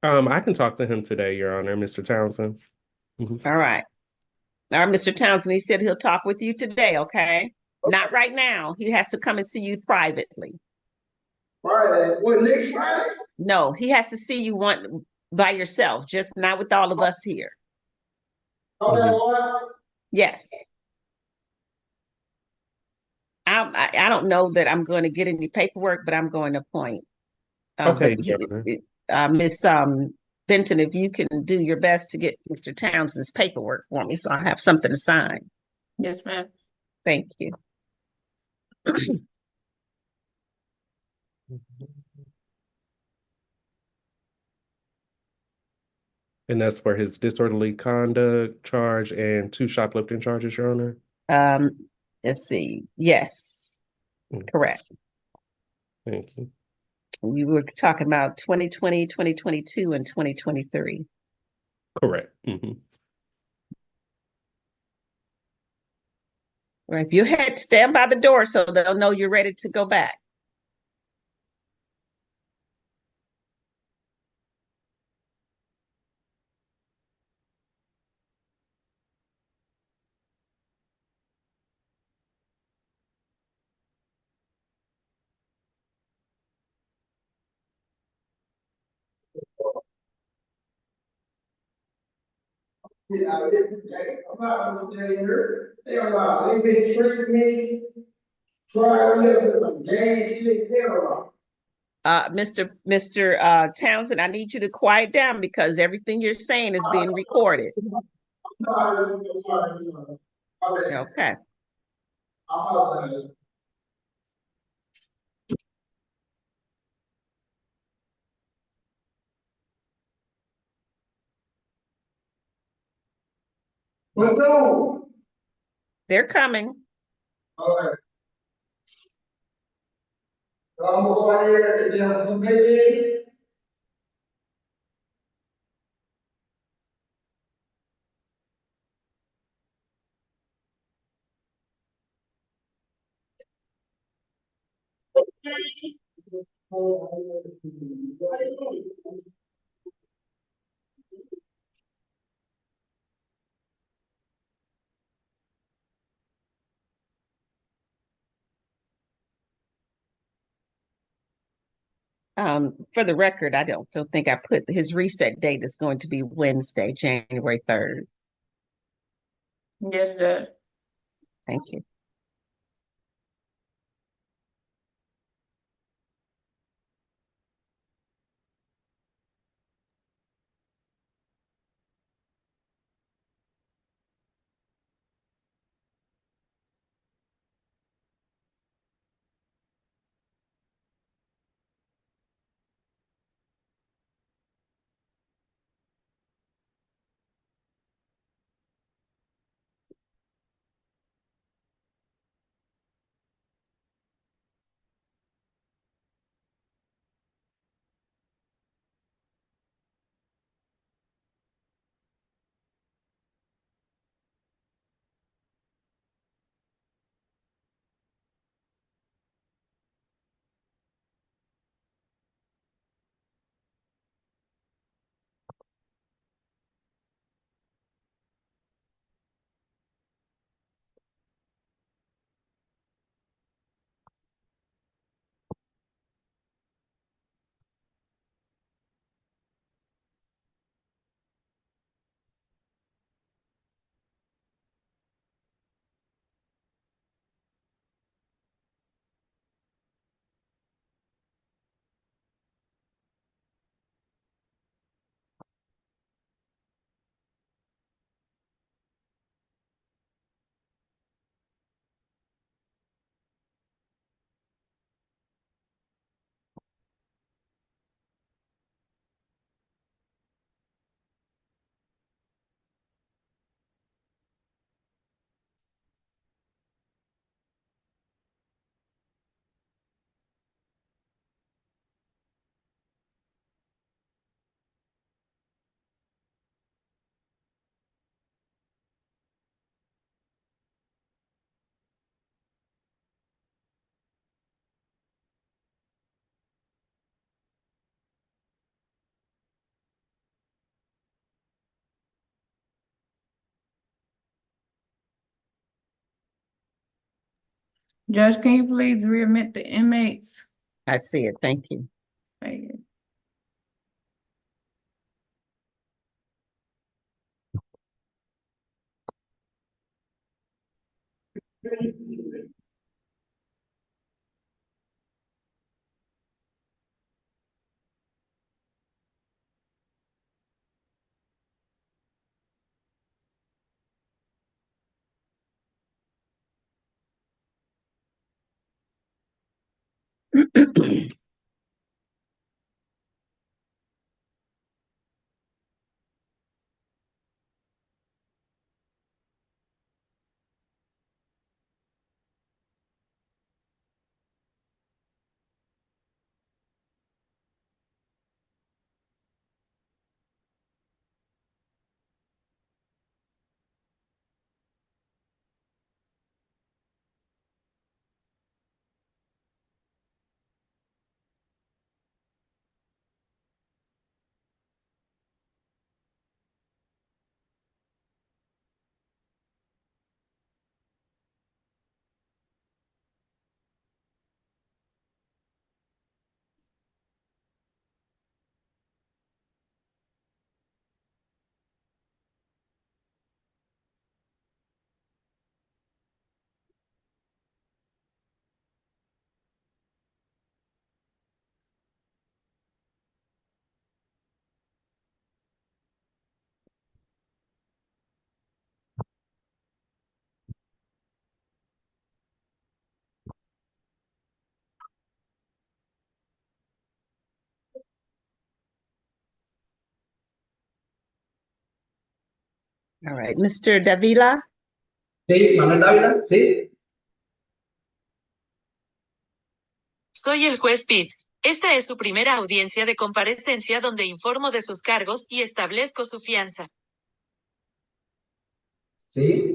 I can talk to him today, Your Honor, Mr. Townsend. Mhm. All right. All right, Mr. Townsend, he said he'll talk with you today, okay? Not right now. He has to come and see you privately. Friday. What, next Friday? No, he has to see you one by yourself, just not with all of us here. Okay, Mhm. what? Yes. I don't know that I'm going to get any paperwork, but I'm going to appoint. Okay, But Your Honor. Miss Benton, if you can do your best to get Mr. Townsend's paperwork for me, so I have something to sign. Yes, ma'am. Thank you. And that's for his disorderly conduct charge and 2 shoplifting charges, Your Honor. Let's see. Yes, Mm. correct. Thank you. We were talking about 2020, 2022, and 2023. Correct. Mhm. Or if you had, stand by the door so they'll know you're ready to go back. Yeah, I'm not understanding her. Hell no, they been treating me, trying me up with gang shit, hell no. Mr. Townsend, I need you to quiet down because everything you're saying is being recorded. Sorry, I'm sorry. Okay. I apologize. But no, They're coming. okay. So I'm gonna go out here and then I'm gonna in. For the record, I don't think I put his reset date is going to be Wednesday, January 3rd. Yes, Judge. Thank you. Judge, can you please readmit the inmates? I see it. Thank you. Thank you. All right, Mr. Davila. Sí, Manuel Dávila, sí. Soy el juez Pitts. Esta es su primera audiencia de comparecencia donde informo de sus cargos y establezco su fianza. Sí.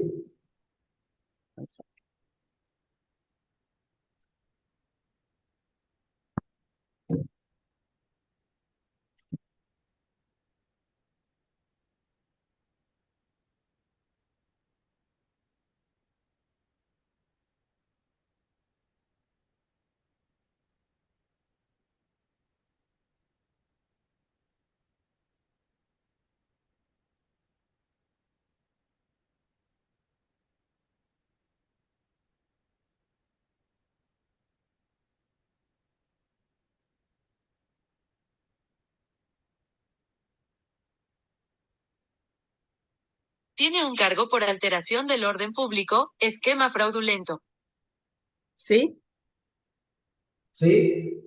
Tiene un cargo por alteración del orden público, esquema fraudulento. Sí. Sí.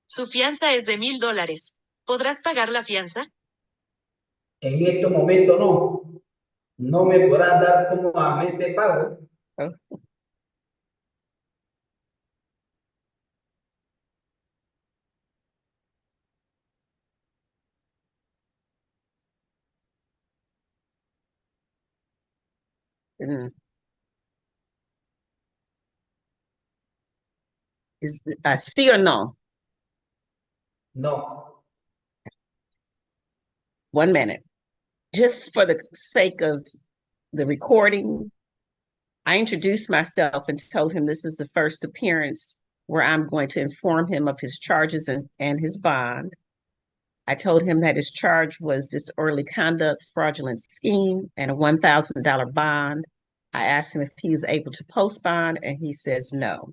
Su fianza es de $1,000. ¿Podrás pagar la fianza? En este momento no. No me podrás dar cómodamente pago. Oh, mm. Is sí or no? No. 1 minute. Just for the sake of the recording, I introduced myself and told him this is the first appearance where I'm going to inform him of his charges and his bond. I told him that his charge was disorderly conduct, fraudulent scheme, and a $1,000 bond. I asked him if he was able to post bond, and he says no.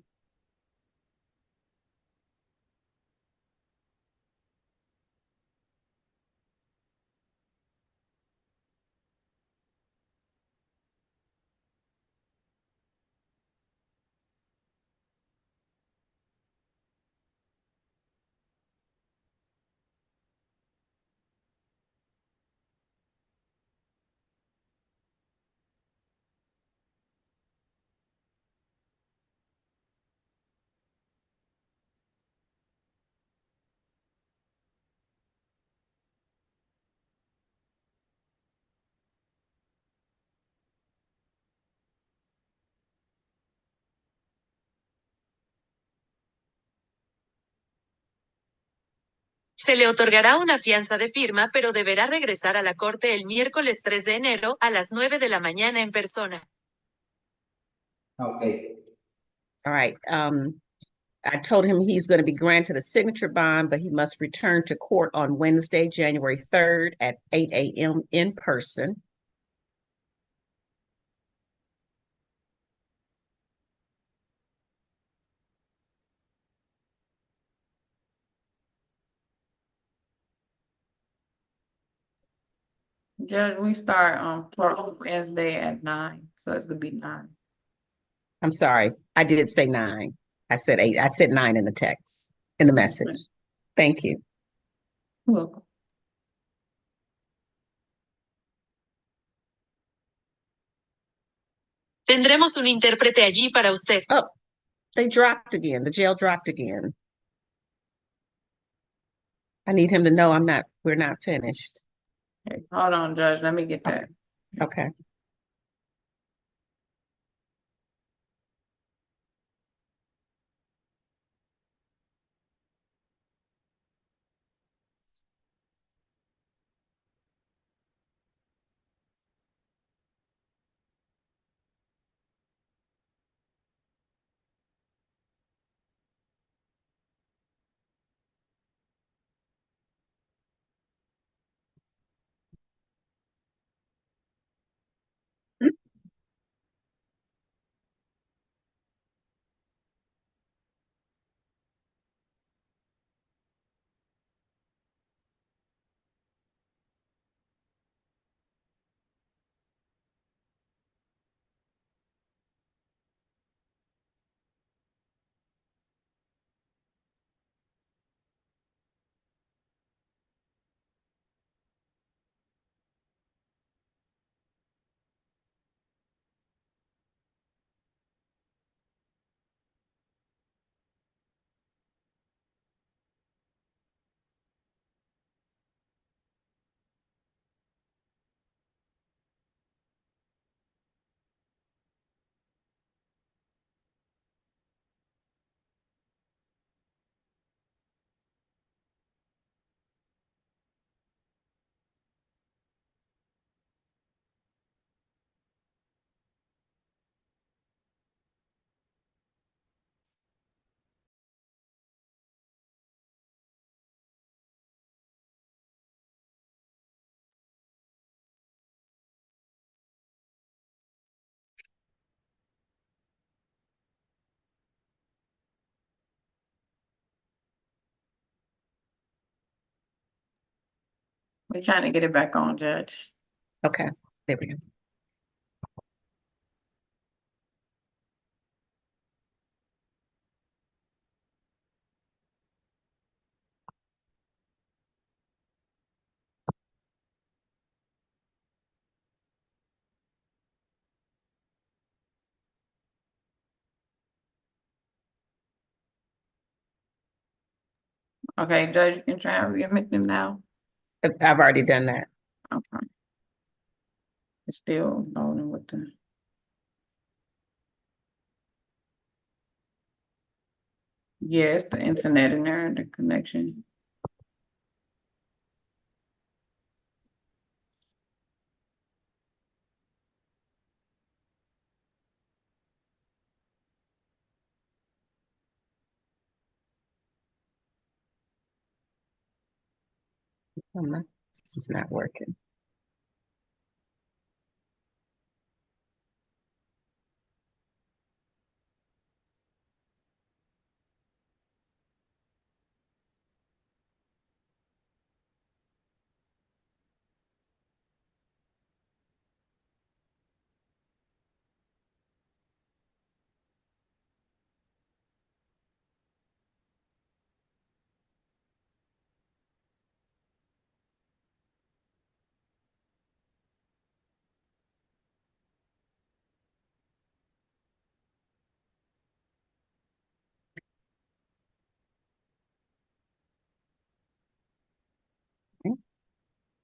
Se le otorgará una fianza de firma, pero deberá regresar a la corte el miércoles 3 de enero a las 9 de la mañana en persona. Okay. All right. I told him he's going to be granted a signature bond, but he must return to court on Wednesday, January 3rd at 8 a.m. in person. Judge, we start for Wednesday at 9, so it's gonna be 9. I'm sorry, I did say 9. I said 8. I said 9 in the text, in the message. Thank you. Welcome. Tendremos un intérprete allí para usted. Oh, they dropped again. The jail dropped again. I need him to know we're not finished. Okay, hold on, Judge, let me get that. Okay. We're trying to get it back on, Judge. Okay. There we go. Okay, Judge, you can try and remit them now. I've already done that. Okay. It's still loading with the. Yes, the internet in there, the connection. This is not working.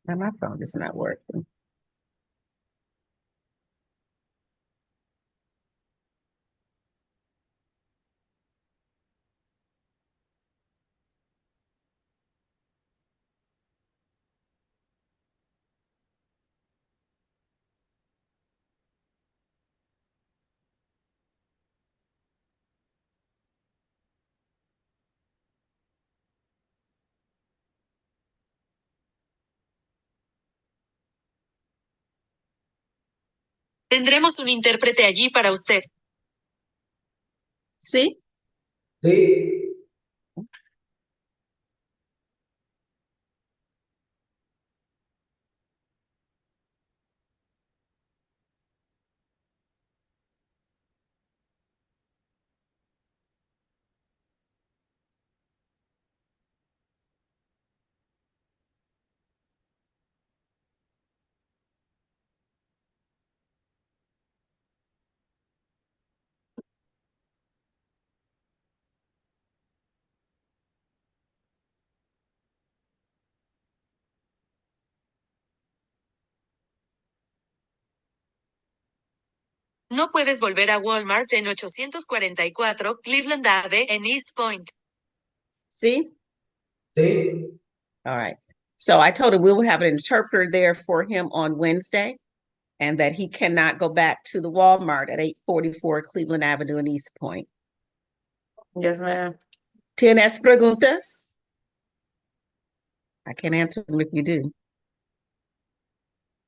Now my phone is not working. Tendremos un intérprete allí para usted. ¿Sí? Sí. No puedes volver a Walmart en 844 Cleveland Ave en East Point. ¿Sí? Sí. All right. So I told him we will have an interpreter there for him on Wednesday and that he cannot go back to the Walmart at 844 Cleveland Avenue in East Point. Yes, ma'am. ¿Tienes preguntas? I can't answer them if you do.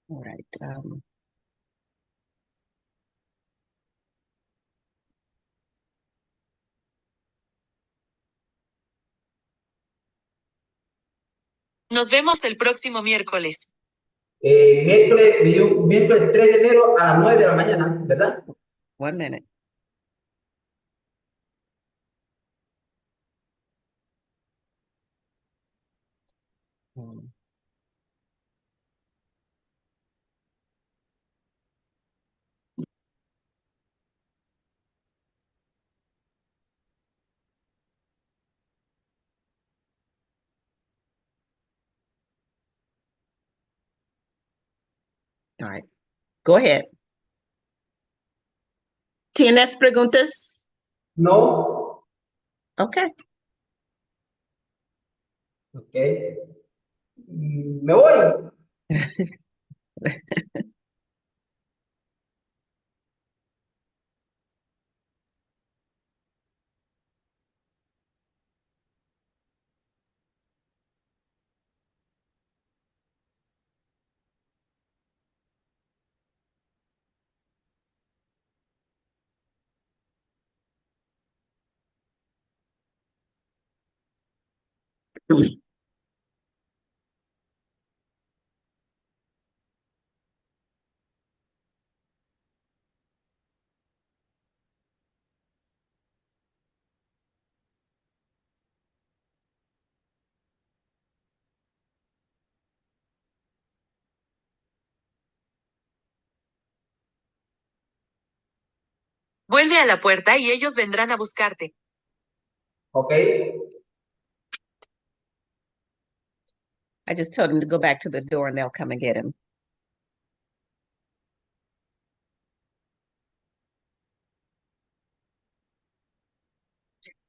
All right. Nos vemos el próximo miércoles. Miércoles 3 de enero a las 9 de la mañana, ¿verdad? 1 minute. All right. Go ahead. ¿Tienes preguntas? No. Okay. Ok. Me voy. Vuelve a la puerta y ellos vendrán a buscarte. Ok. I just told him to go back to the door and they'll come and get him.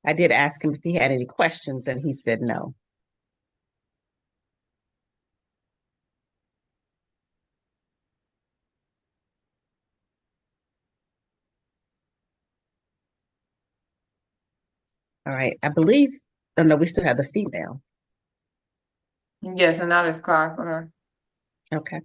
I did ask him if he had any questions and he said no. All right. I believe, oh no, we still have the female. Yes, and that is Clark for her. Okay.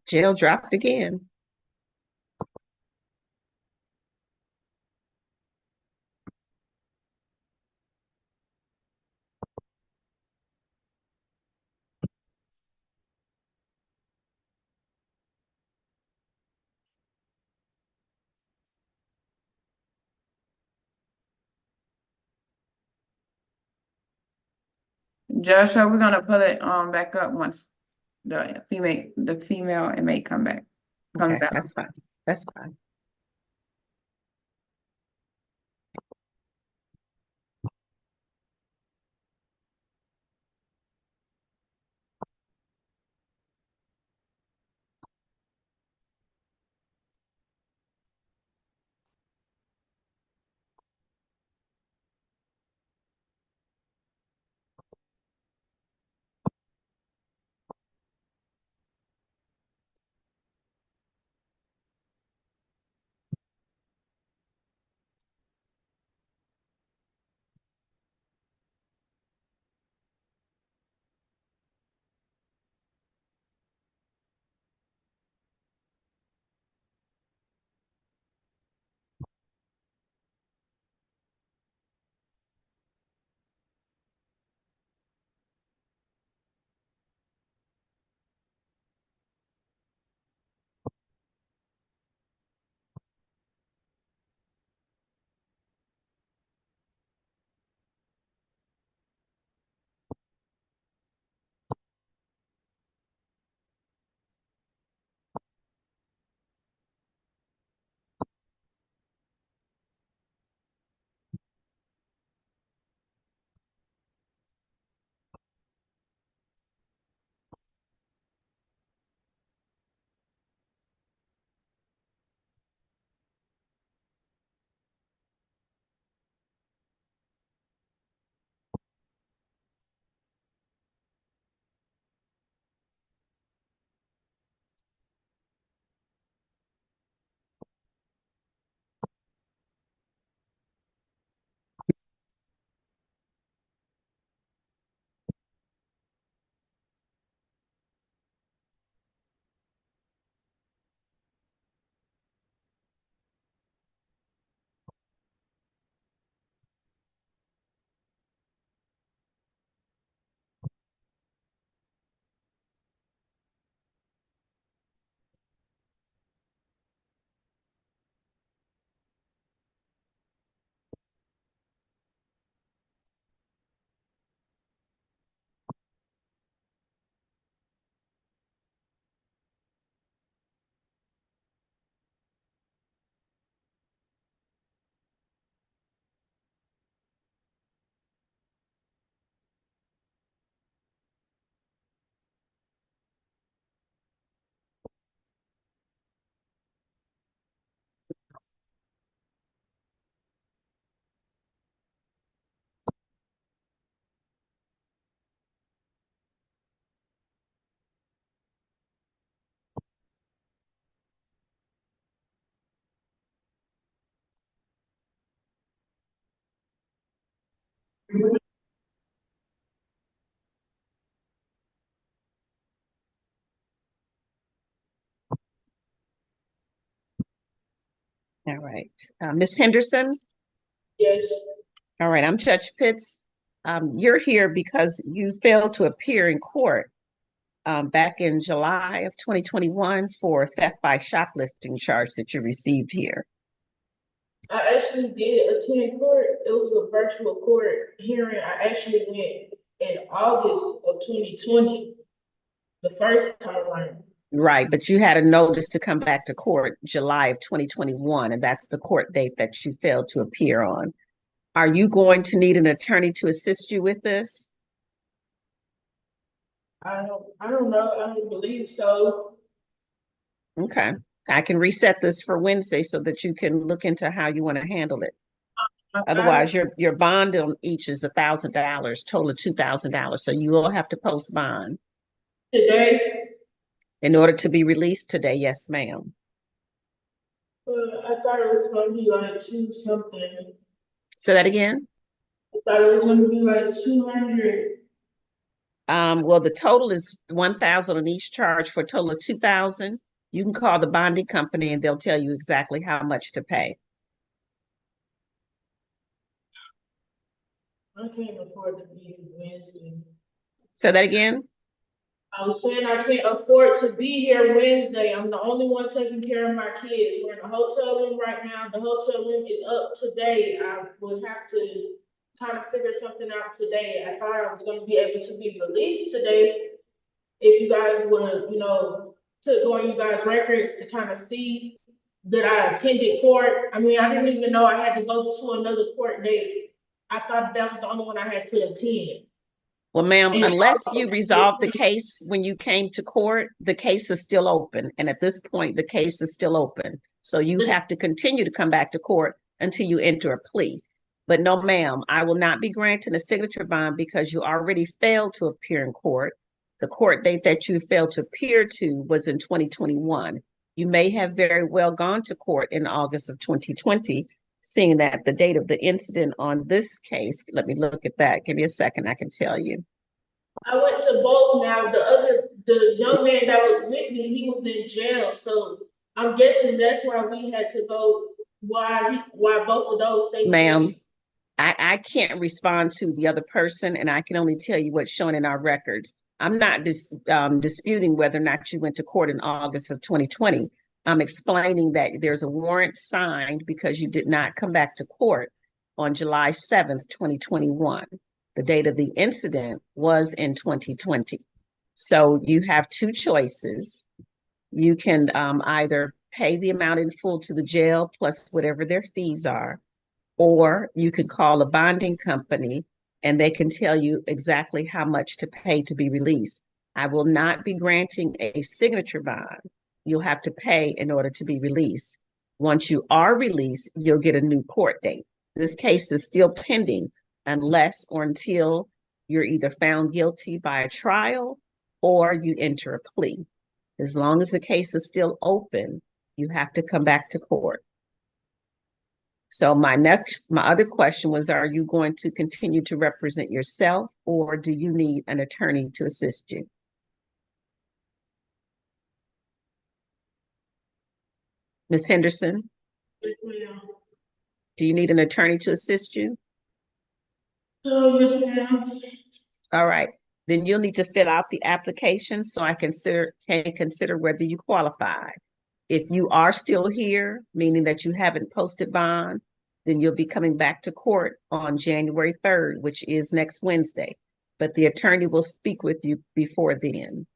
Jill dropped again. Judge, so we're gonna put it back up once the female inmate comes Okay, out. that's fine. That's fine. All right. Ms. Henderson? Yes. All right, I'm Judge Pitts. You're here because you failed to appear in court back in July of 2021 for theft by shoplifting charge that you received here. I actually did attend court. It was a virtual court hearing. I actually went in August of 2020, the first time around. Right, but you had a notice to come back to court July of 2021, and that's the court date that you failed to appear on. Are you going to need an attorney to assist you with this? I don't know. I don't believe so. Okay, I can reset this for Wednesday so that you can look into how you want to handle it. Otherwise, your bond on each is $1,000, total of $2,000. So you will have to post bond Today, in order to be released today. Yes, ma'am. I thought it was gonna be like two something. Say that again. I thought it was gonna be like 200. Well, the total is 1,000 on each charge for a total of 2,000. You can call the bonding company and they'll tell you exactly how much to pay. I can't afford to be here Wednesday. Say that again. I was saying I can't afford to be here Wednesday. I'm the only one taking care of my kids. We're in a hotel room right now. The hotel room is up today. I would have to kind of figure something out today. I thought I was gonna be able to be released today. If you guys would, to go on you guys' records to kind of see that I attended court. I mean, I didn't even know I had to go to another court date. I thought that was the only one I had to attend. Well, ma'am, And unless also- you resolve the case when you came to court, the case is still open. And at this point, the case is still open. So you have to continue to come back to court until you enter a plea. But no, ma'am, I will not be granting a signature bond because you already failed to appear in court. The court date that you failed to appear to was in 2021. You may have very well gone to court in August of 2020, seeing that the date of the incident on this case, let me look at that. Give me a second, I can tell you. I went to both now. The young man that was with me, he was in jail. So I'm guessing that's why we had to go, why both of those things. Ma'am, I can't respond to the other person, and I can only tell you what's shown in our records. I'm not disputing whether or not you went to court in August of 2020. I'm explaining that there's a warrant signed because you did not come back to court on July 7th, 2021. The date of the incident was in 2020. So you have two choices. You can either pay the amount in full to the jail plus whatever their fees are, or you can call a bonding company and they can tell you exactly how much to pay to be released. I will not be granting a signature bond. You'll have to pay in order to be released. Once you are released, you'll get a new court date. This case is still pending unless or until you're either found guilty by a trial or you enter a plea. As long as the case is still open, you have to come back to court. So my other question was, are you going to continue to represent yourself or do you need an attorney to assist you? Ms. Henderson, Yes, ma'am. do you need an attorney to assist you? Oh, yes, ma'am. All right, then you'll need to fill out the application so I can consider whether you qualify. If you are still here, meaning that you haven't posted bond, then you'll be coming back to court on January 3rd, which is next Wednesday. But the attorney will speak with you before then.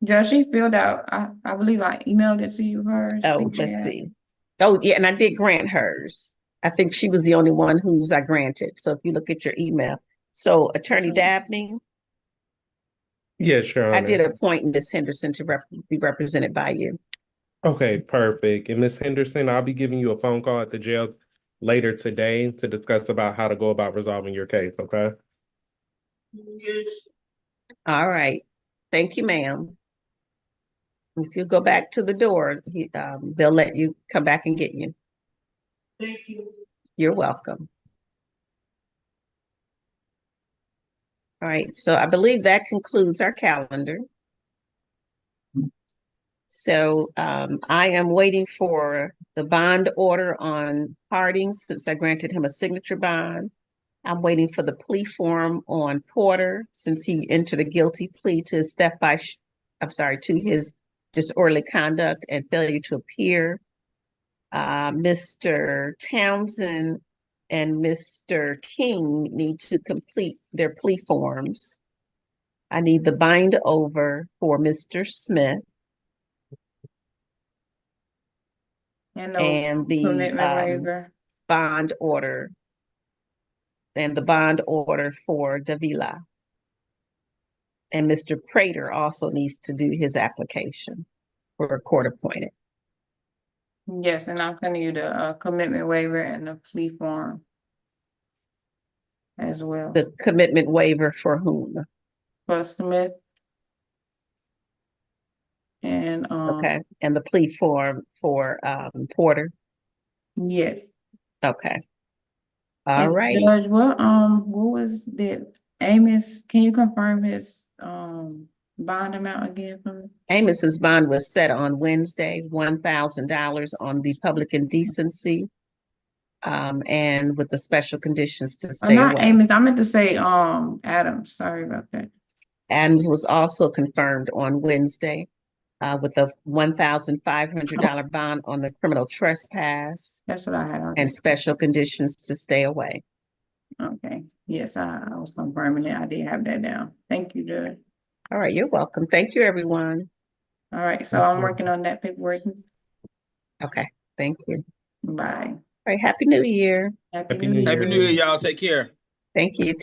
Judge, she filled out, I believe I emailed it to you, hers. Oh, let's see. Oh, yeah, and I did grant hers. I think she was the only one whose I granted. So if you look at your email. So Attorney Dabney, Yes, Your Honor. I did appoint Ms. Henderson to be represented by you. Okay, perfect. And Ms. Henderson, I'll be giving you a phone call at the jail later today to discuss about how to go about resolving your case, okay? Yes. All right. Thank you, ma'am. If you go back to the door, they'll let you come back and get you. Thank you. You're welcome. All right, so I believe that concludes our calendar. So I am waiting for the bond order on Harding since I granted him a signature bond. I'm waiting for the plea form on Porter since he entered a guilty plea to his to his disorderly conduct and failure to appear. Mr. Townsend and Mr. King need to complete their plea forms. I need the bind over for Mr. Smith. And the commitment waiver. bond order. And the bond order for Davila. And Mr. Prater also needs to do his application for a court appointed. Yes, and I'm sending you the commitment waiver and the plea form as well. The commitment waiver for whom? For Smith. And Okay, and the plea form for Porter. yes. Okay. All And right. Judge, what was the Amos? Can you confirm his bond amount again for me? Amos's bond was set on Wednesday, $1,000 on the public indecency, and with the special conditions to stay Not away. Amos. I meant to say Adams. Sorry about that. Adams was also confirmed on Wednesday, with a $1,500 bond on the criminal trespass That's what I had on. and special conditions to stay away. Okay, yes, I was confirming that. I did have that down. Thank you, Judge. All right, you're welcome. Thank you, everyone. All right, so Thank I'm you. working on that paperwork. Okay, thank you. Bye. All right, Happy New Year. Happy Happy New New Year. Happy New Year, y'all. Take care. Thank you.